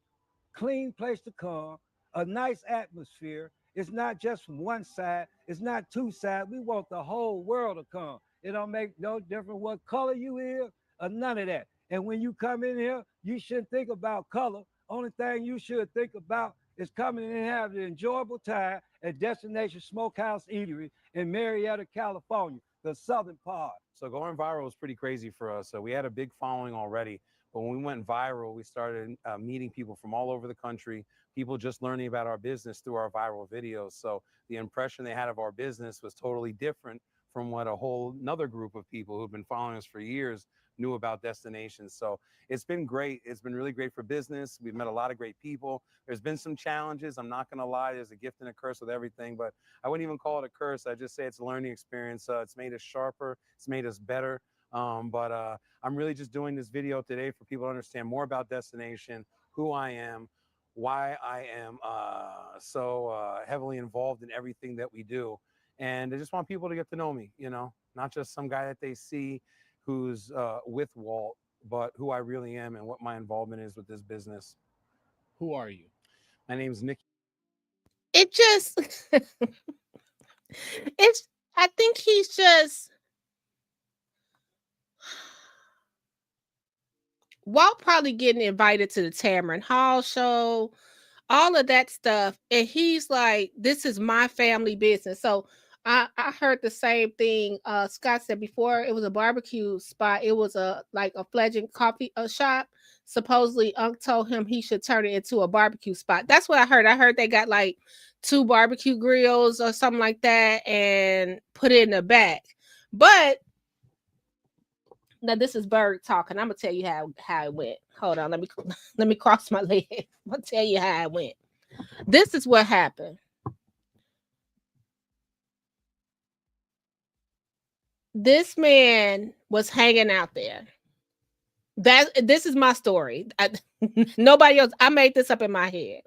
clean place to come, a nice atmosphere. It's not just one side. It's not two sides. We want the whole world to come. It don't make no difference what color you is or none of that. And when you come in here, you shouldn't think about color. Only thing you should think about is coming in and having an enjoyable time at Destination Smokehouse Eatery in Marietta, California, the southern part. So going viral was pretty crazy for us. So we had a big following already. But when we went viral, we started meeting people from all over the country, people just learning about our business through our viral videos. So the impression they had of our business was totally different from what a whole another group of people who've been following us for years knew about Destinations. So it's been great. It's been really great for business. We've met a lot of great people. There's been some challenges. I'm not going to lie. There's a gift and a curse with everything, but I wouldn't even call it a curse. I just say it's a learning experience. It's made us sharper. It's made us better. But I'm really just doing this video today for people to understand more about Destination, who I am, why I am so heavily involved in everything that we do. And I just want people to get to know me, not just some guy that they see who's with Walt, but who I really am and what my involvement is with this business. Who are you? My name's Nick. It just, I think he's just, Walt probably getting invited to the Tamron Hall show, all of that stuff. And he's like, this is my family business. So I heard the same thing Scott said before. It was a barbecue spot. It was like a fledgling coffee shop. Supposedly Unc told him he should turn it into a barbecue spot. That's what I heard. I heard they got like 2 barbecue grills or something like that and put it in the back. But now this is Burg talking. I'm gonna tell you how it went. Hold on, let me cross my leg. I'm gonna tell you how it went. This is what happened. This man was hanging out there. This is my story. Nobody else. I made this up in my head.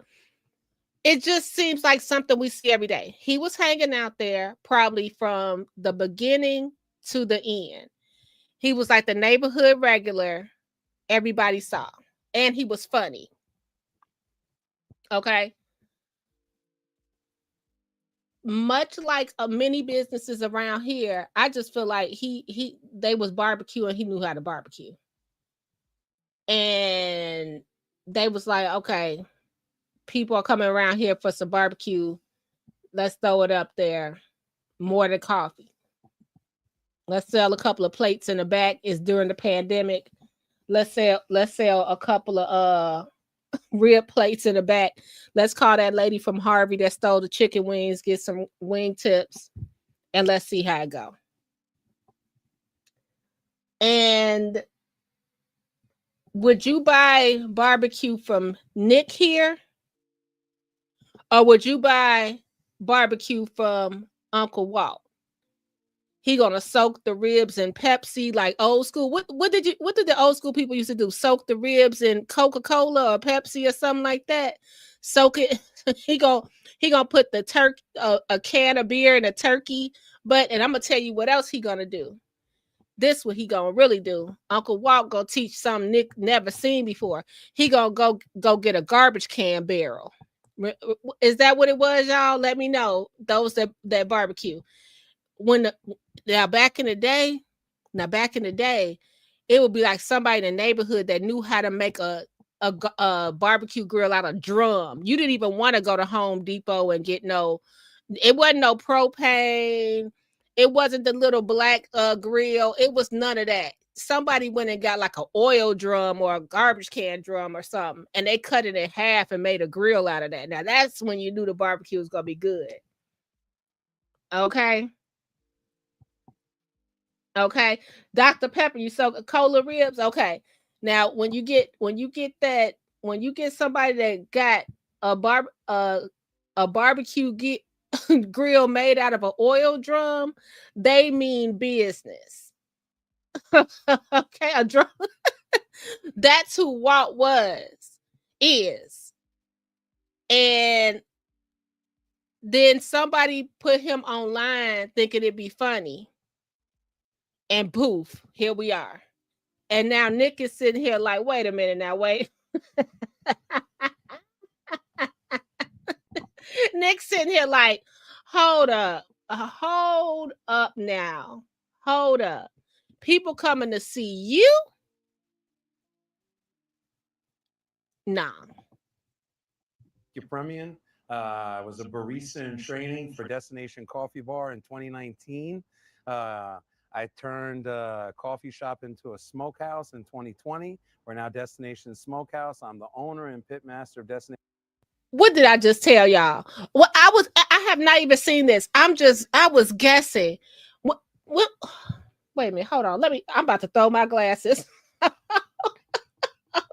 It just seems like something we see every day. He was hanging out there probably from the beginning to the end. He was like the neighborhood regular everybody saw. And he was funny. Okay. much like many businesses around here, I just feel like they was barbecuing. He knew how to barbecue, and they was like, okay, people are coming around here for some barbecue. Let's throw it up there. More than coffee. Let's sell a couple of plates in the back. It's during the pandemic. Let's sell a couple of rib plates in the back. Let's call that lady from Harvey that stole the chicken wings, get some wing tips, and let's see how it go. And would you buy barbecue from Nick here? Or would you buy barbecue from Uncle Walt? He gonna soak the ribs in Pepsi like old school. What did the old school people used to do? Soak the ribs in Coca-Cola or Pepsi or something like that. Soak it. he gonna put the turkey a can of beer in a turkey. And I'm gonna tell you what else he gonna do. This what he gonna really do. Uncle Walt gonna teach something Nick never seen before. He gonna go get a garbage can barrel. Is that what it was, y'all? Let me know. Those that barbecue. Back in the day, it would be like somebody in the neighborhood that knew how to make a barbecue grill out of drum. You didn't even want to go to Home Depot and get it wasn't no propane. It wasn't the little black grill. It was none of that. Somebody went and got like an oil drum or a garbage can drum or something, and they cut it in half and made a grill out of that. Now that's when you knew the barbecue was gonna be good. Okay. Dr. Pepper, you soak cola ribs. Okay. Now when you get somebody that got a barbecue grill made out of an oil drum, they mean business. Okay, a drum. That's who Walt is. And then somebody put him online thinking it'd be funny. And poof, here we are. And now Nick is sitting here like, wait a minute now, wait. Nick's sitting here like, hold up now. Hold up. People coming to see you? Nah. Premium. I was a barista in training for Destination Coffee Bar in 2019. I turned a coffee shop into a smokehouse in 2020. We're now Destination Smokehouse. I'm the owner and pitmaster of Destination. What did I just tell y'all? Well, I have not even seen this. I was guessing. What? Wait a minute. Hold on. I'm about to throw my glasses. Hold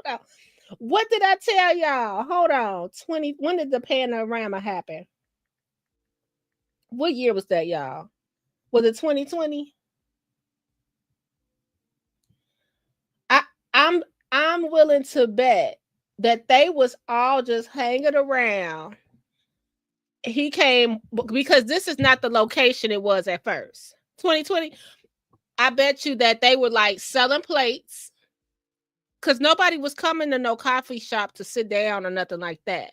on. What did I tell y'all? Hold on. When did the panorama happen? What year was that, y'all? Was it 2020? I'm willing to bet that they was all just hanging around. He came because this is not the location it was at first. 2020. I bet you that they were like selling plates because nobody was coming to no coffee shop to sit down or nothing like that.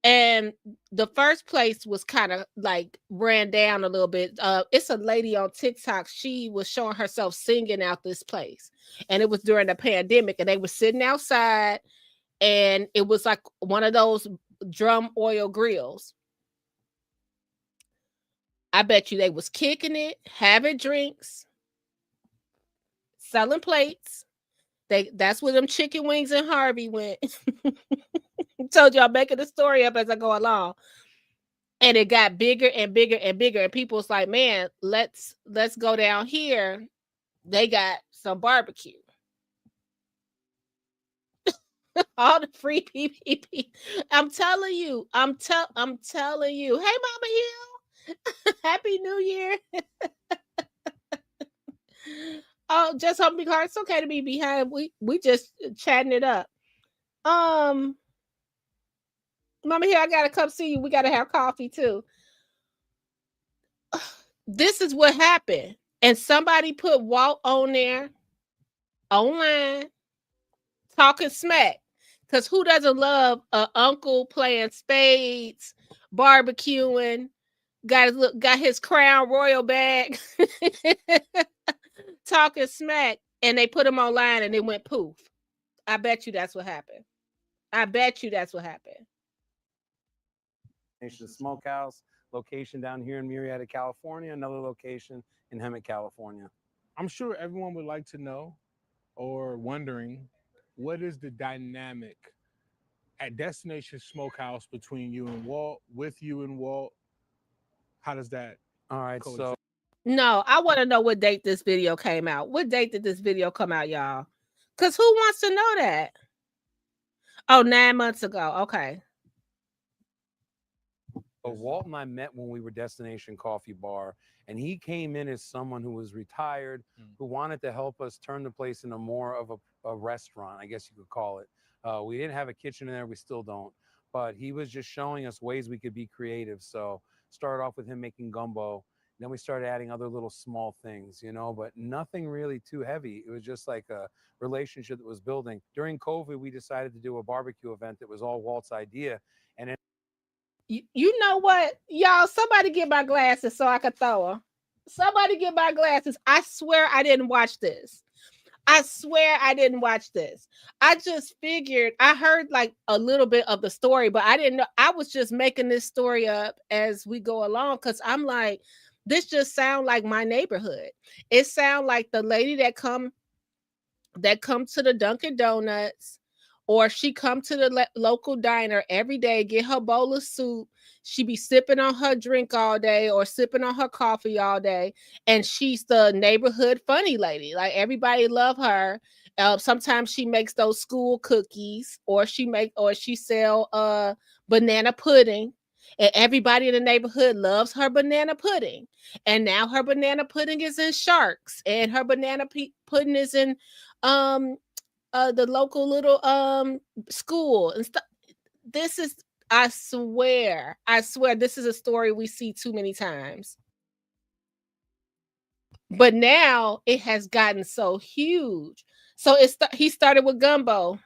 And the first place was kind of like ran down a little bit. It's a lady on TikTok. She was showing herself singing out this place. And it was during the pandemic. And they were sitting outside. And it was like one of those drum oil grills. I bet you they was kicking it, having drinks, selling plates. That's where them chicken wings and Harvey went. Told you I'm making the story up as I go along. And it got bigger and bigger and bigger. And people was like, man, let's go down here. They got some barbecue. All the free PPP. I'm telling you. Hey, Mama Hill. Happy New Year. Oh, just hope because it's okay to be behind. We just chatting it up. Mama Hill, I gotta come see you. We gotta have coffee too. This is what happened. And somebody put Walt on there online talking smack. Because who doesn't love an uncle playing spades, barbecuing? got his Crown Royal bag, talking smack, and they put him online and it went poof. I bet you that's what happened. I bet you that's what happened. Nation Smokehouse, location down here in Murrieta, California, another location in Hemet, California. I'm sure everyone would like to know or wondering, what is the dynamic at Destination Smokehouse between you and Walt, with you and Walt? How does that? All right, so no, I want to know what date this video came out. What date did this video come out, y'all? Because who wants to know that? Oh, 9 months ago. Okay. But Walt and I met when we were Destination Coffee Bar, and he came in as someone who was retired, who wanted to help us turn the place into more of a restaurant, I guess you could call it. We didn't have a kitchen in there, we still don't, but he was just showing us ways we could be creative. So started off with him making gumbo, then we started adding other little small things, you know, but nothing really too heavy. It was just like a relationship that was building. During COVID, we decided to do a barbecue event that was all Walt's idea, and you know what, y'all? Somebody get my glasses so I could throw them. Somebody get my glasses. I swear I didn't watch this. I swear I didn't watch this. I just figured, I heard like a little bit of the story, but I didn't know. I was just making this story up as we go along because I'm like, this just sound like my neighborhood. It sound like the lady that come to the Dunkin' Donuts, or she come to the local diner every day, get her bowl of soup. She be sipping on her drink all day or sipping on her coffee all day. And she's the neighborhood funny lady. Like everybody love her. Sometimes she makes those school cookies, or she sell banana pudding. And everybody in the neighborhood loves her banana pudding. And now her banana pudding is in Sharks, and her banana pudding is in the local little school and stuff. This is, I swear this is a story we see too many times. But now it has gotten so huge. So he started with gumbo.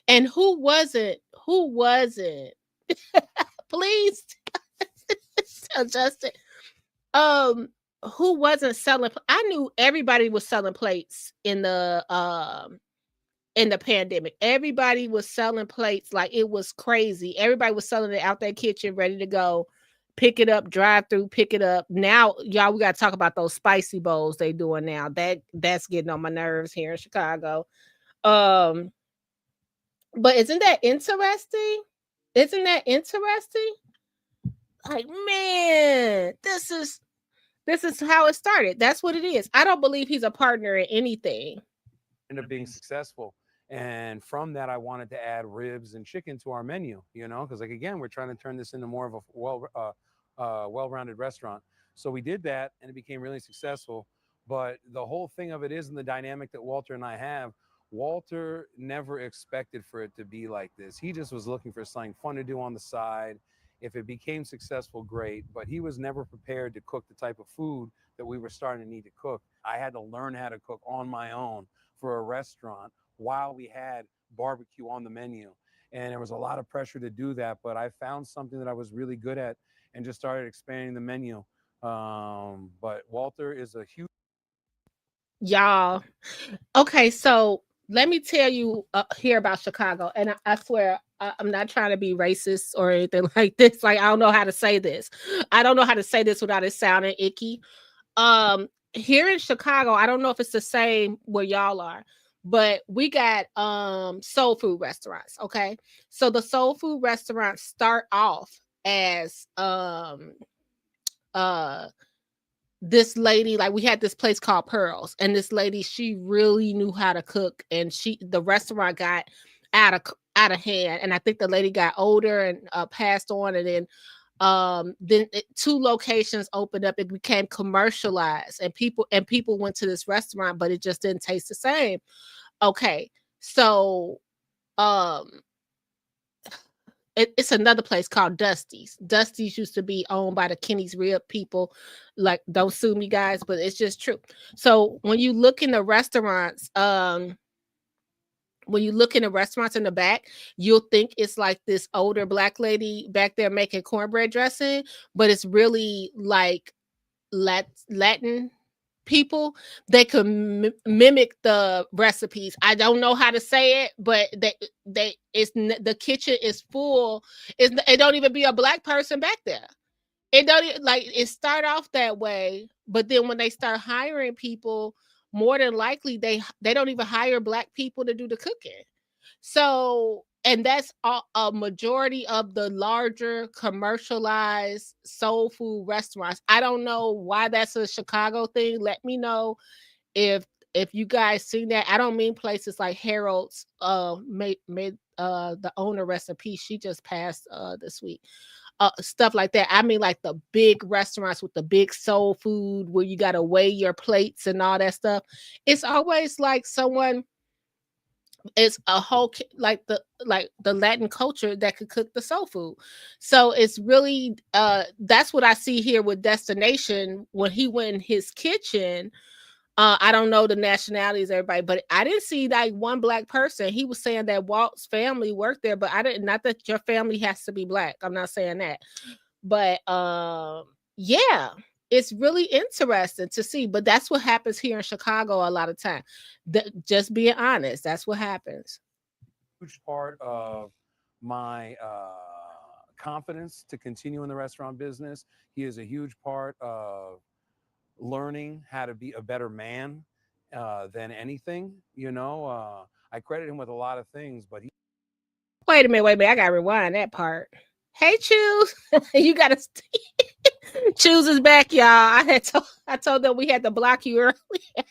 And who wasn't? Please adjust it. Who wasn't selling? I knew everybody was selling plates in the pandemic. Everybody was selling plates like it was crazy. Everybody was selling it out their kitchen, ready to go. Pick it up, drive through, pick it up. Now, y'all, we got to talk about those spicy bowls they doing now. That's getting on my nerves here in Chicago. But isn't that interesting? Like, man, this is how it started. That's what it is. I don't believe he's a partner in anything. Ended up being successful. And from that, I wanted to add ribs and chicken to our menu, you know, because like, again, we're trying to turn this into more of a well-rounded restaurant. So we did that and it became really successful. But the whole thing of it is in the dynamic that Walter and I have. Walter never expected for it to be like this. He just was looking for something fun to do on the side. If it became successful, great, but he was never prepared to cook the type of food that we were starting to need to cook. I had to learn how to cook on my own for a restaurant while we had barbecue on the menu. And there was a lot of pressure to do that, but I found something that I was really good at and just started expanding the menu. But Walter is a huge... Y'all. Okay, so let me tell you here about Chicago. And I swear, I'm not trying to be racist or anything like this. Like, I don't know how to say this. I don't know how to say this without it sounding icky. Here in Chicago, I don't know if it's the same where y'all are, but we got soul food restaurants. Okay. So the soul food restaurants start off as this lady, like we had this place called Pearls, and this lady, she really knew how to cook, and the restaurant got out of hand, and I think the lady got older and passed on, and then two locations opened up. It became commercialized, and people went to this restaurant, but it just didn't taste the same. Okay, so it's another place called Dusty's. Dusty's used to be owned by the Kenny's Rib people. Like, don't sue me, guys, but it's just true. So when you look in the restaurants, when you look in the restaurants in the back, you'll think it's like this older black lady back there making cornbread dressing, but it's really like Latin people. They could mimic the recipes. I don't know how to say it, but the kitchen is full. It don't even be a black person back there. It don't like it start off that way, but then when they start hiring people, more than likely they don't even hire black people to do the cooking. So, and that's a majority of the larger commercialized soul food restaurants. I don't know why that's a Chicago thing. Let me know if you guys seen that. I don't mean places like Harold's made the owner, rest in peace, she just passed this week. Stuff like that. I mean, like the big restaurants with the big soul food where you got to weigh your plates and all that stuff. It's always like someone, it's a whole like the Latin culture that could cook the soul food. So it's really that's what I see here with Destination when he went in his kitchen. I don't know the nationalities, everybody, but I didn't see like one black person. He was saying that Walt's family worked there, but I didn't. Not that your family has to be black. I'm not saying that, but yeah, it's really interesting to see. But that's what happens here in Chicago a lot of time. Just being honest, that's what happens. Huge part of my confidence to continue in the restaurant business. He is a huge part of learning how to be a better man than anything. I credit him with a lot of things, but Wait a minute. I gotta rewind that part. Hey, Choose, you gotta Choose is back, y'all. I told them we had to block you earlier.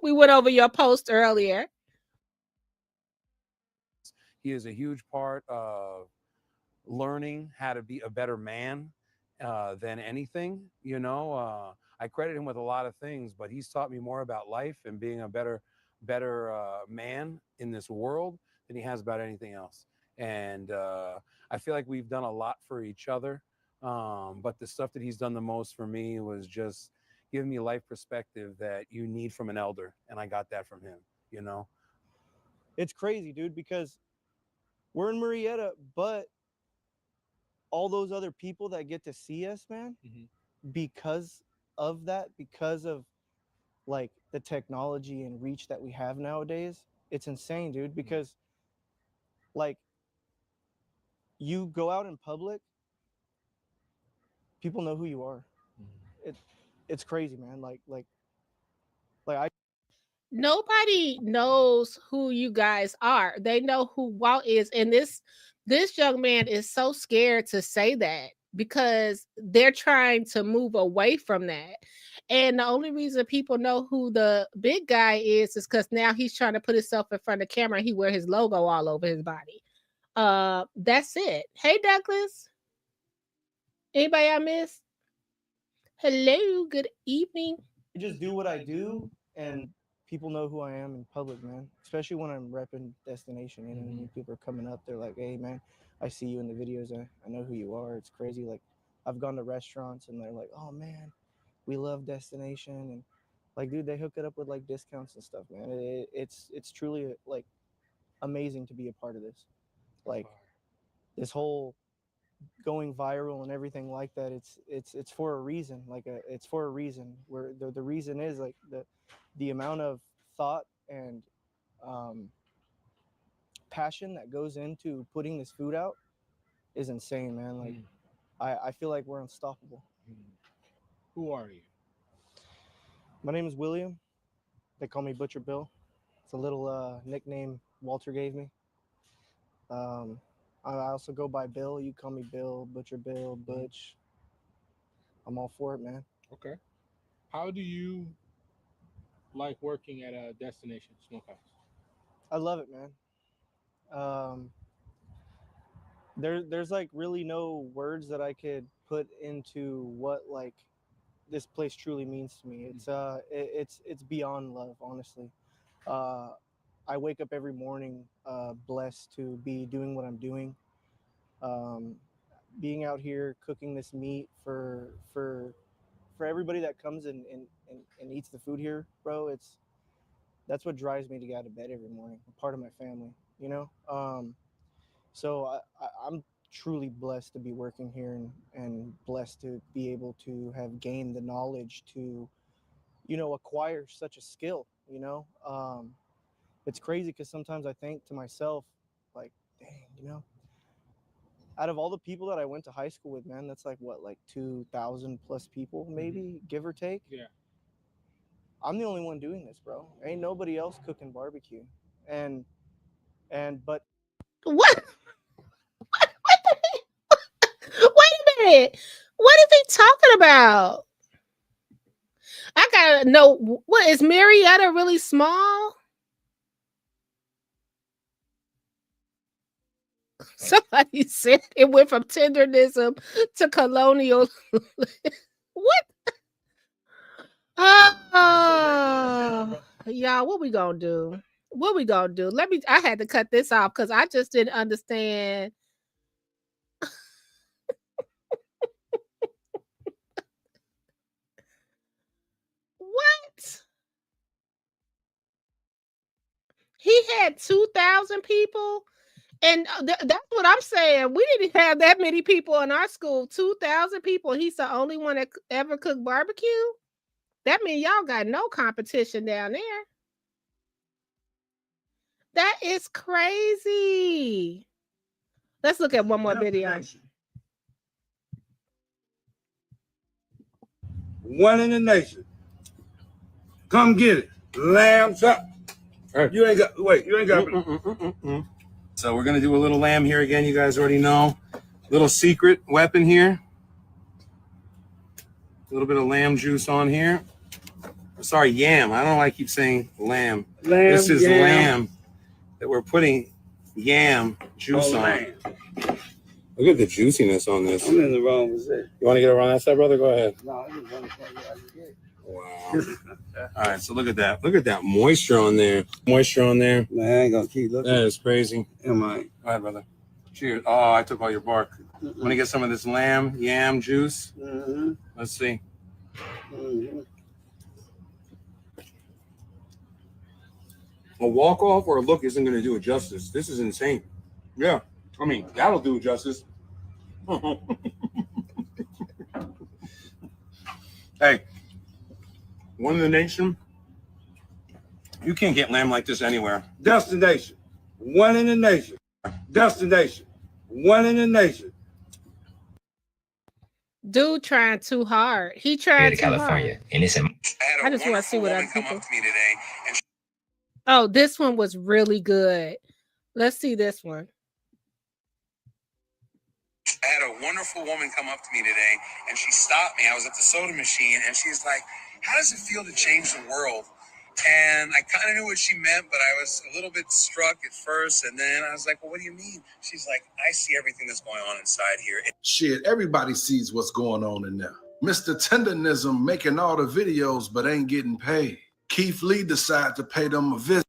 We went over your post earlier. he is a huge part of learning how to be a better man than anything. I credit him with a lot of things, but he's taught me more about life and being a better man in this world than he has about anything else. And I feel like we've done a lot for each other. But the stuff that he's done the most for me was just giving me life perspective that you need from an elder. And I got that from him. It's crazy, dude, because we're in Murrieta, but all those other people that get to see us, man, because of that, because of like the technology and reach that we have nowadays, it's insane, dude. Because like you go out in public, people know who you are. It's crazy, man. Like I Nobody knows who you guys are. They know who Walt is, and this young man is so scared to say that because they're trying to move away from that. And the only reason people know who the big guy is because now he's trying to put himself in front of the camera. He wear his logo all over his body. That's it. Hey, Douglas. Anybody I missed? Hello. Good evening. just do what I do, and people know who I am in public, man. Especially when I'm repping Destination. When people are coming up, they're like, "Hey, man, I see you in the videos. I know who you are." It's crazy. Like, I've gone to restaurants and they're like, "Oh man, we love Destination," and like, dude, they hook it up with like discounts and stuff, man. It's truly like amazing to be a part of this. Like, this whole going viral and everything like that, it's for a reason. It's for a reason. Where the reason is like the amount of thought and passion that goes into putting this food out is insane, man. Like, I feel like we're unstoppable. Who are you? My name is William. They call me Butcher Bill. It's a little nickname Walter gave me. I also go by Bill. You call me Bill, Butcher Bill, Butch. I'm all for it, man. Okay. How do you like working at a Destination Smokehouse? I love it, man. There's like really no words that I could put into what like this place truly means to me. It's beyond love, honestly. I wake up every morning blessed to be doing what I'm doing. Being out here cooking this meat for everybody that comes and eats the food here, bro. that's what drives me to get out of bed every morning. A part of my family, you know. So I'm truly blessed to be working here and blessed to be able to have gained the knowledge to, you know, acquire such a skill. You know, it's crazy because sometimes I think to myself, like, dang, you know, out of all the people that I went to high school with, man, that's like what, like 2,000 plus people, maybe, give or take. Yeah. I'm the only one doing this, bro. Ain't nobody else cooking barbecue. And but What? Wait a minute. What is he talking about? I gotta know, what is Marietta really small? Somebody said it went from tendernism to colonial. What? Oh, y'all, what we gonna do? What we gonna do? I had to cut this off because I just didn't understand. What? He had 2,000 people. And that's what I'm saying. We didn't have that many people in our school. 2,000 people. He's the only one that ever cooked barbecue. That means y'all got no competition down there. That is crazy. Let's look at one more video. One in the nation. Come get it. Lamb chop. You ain't got, wait, you ain't got. So we're gonna do a little lamb here again. You guys already know. Little secret weapon here. A little bit of lamb juice on here. Sorry, yam. I don't know why I keep saying lamb. This is lamb that we're putting yam juice on. Look at the juiciness on this. I'm in the wrong position. You want to get around that side, brother? Go ahead. No, I just want to tell you how you get it. Wow. All right, so look at that. Look at that moisture on there. Moisture on there. Man, I ain't gonna keep looking. That is crazy. Am I? Go ahead, brother. Cheers. Oh, I took all your bark. Want to get some of this lamb yam juice? Mm-hmm. Let's see. Mm-hmm. A walk off or a look isn't going to do it justice. This is insane. Yeah, I mean that'll do it justice. Hey, one in the nation. You can't get lamb like this anywhere. Destination. One in the nation. Destination. One in the nation. Dude trying too hard. He trying to California, hard. and it's I just want to see what other people. Oh, this one was really good. Let's see this one. I had a wonderful woman come up to me today, and she stopped me. I was at the soda machine, and she's like, "How does it feel to change the world?" And I kind of knew what she meant, but I was a little bit struck at first. And then I was like, "Well, what do you mean?" She's like, "I see everything that's going on inside here." Shit, everybody sees what's going on in there. Mr. Tendernism making all the videos, but ain't getting paid. Keith Lee decided to pay them a visit.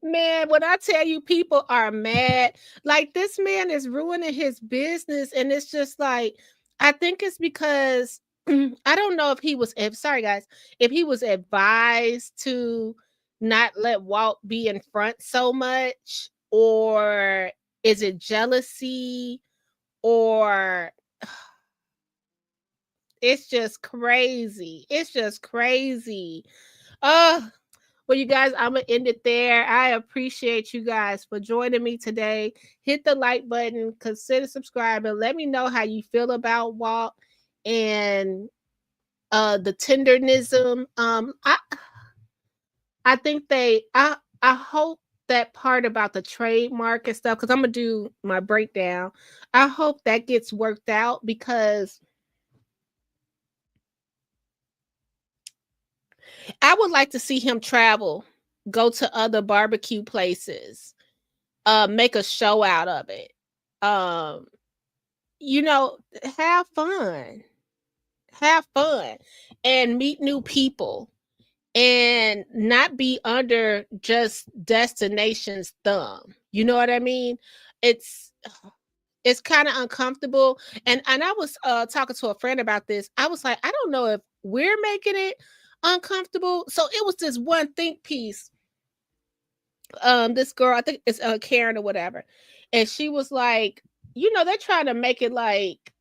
Man, when I tell you people are mad, like this man is ruining his business. And it's just like, I think it's because I don't know if he was, sorry guys, if he was advised to not let Walt be in front so much, or is it jealousy, or it's just crazy. It's just crazy. Well, you guys, I'm going to end it there. I appreciate you guys for joining me today. Hit the like button, consider subscribing. Let me know how you feel about Walt and the tendernism. I think I hope that part about the trademark and stuff, because I'm going to do my breakdown. I hope that gets worked out, because I would like to see him travel, go to other barbecue places, make a show out of it. You know, have fun, and meet new people, and not be under just destination's thumb. You know what I mean? it's kind of uncomfortable. And I was talking to a friend about this. I was like, I don't know if we're making it uncomfortable. So it was this one think piece. This girl, I think it's Karen or whatever, and she was like, they're trying to make it like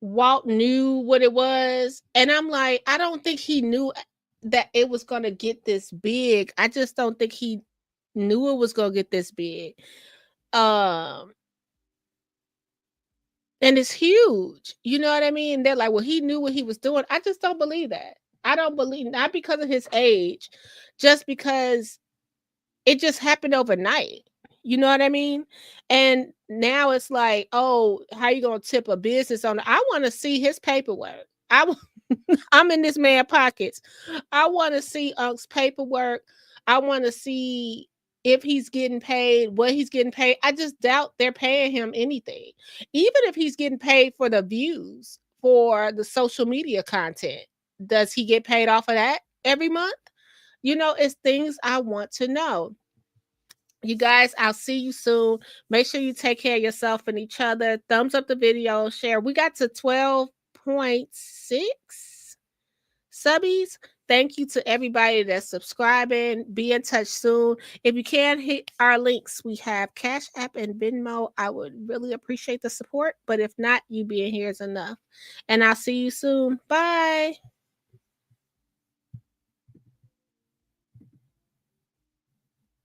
Walt knew what it was. And I'm like, I don't think he knew that it was going to get this big. I just don't think he knew it was going to get this big. And it's huge. You know what I mean? They're like, well, he knew what he was doing. I just don't believe that. I don't believe, not because of his age, just because it just happened overnight. You know what I mean? And now it's like, oh, how you gonna tip a business on? I want to see his paperwork. I'm in this man's pockets. I want to see Unc's paperwork. I want to see if he's getting paid, what he's getting paid. I just doubt they're paying him anything. Even if he's getting paid for the views, for the social media content, does he get paid off of that every month? It's things I want to know. You guys, I'll see you soon. Make sure you take care of yourself and each other. Thumbs up the video, share. We got to 12.6 subbies. Thank you to everybody that's subscribing. Be in touch soon. If you can hit our links, we have Cash App and Venmo. I would really appreciate the support. But if not, you being here is enough. And I'll see you soon. Bye.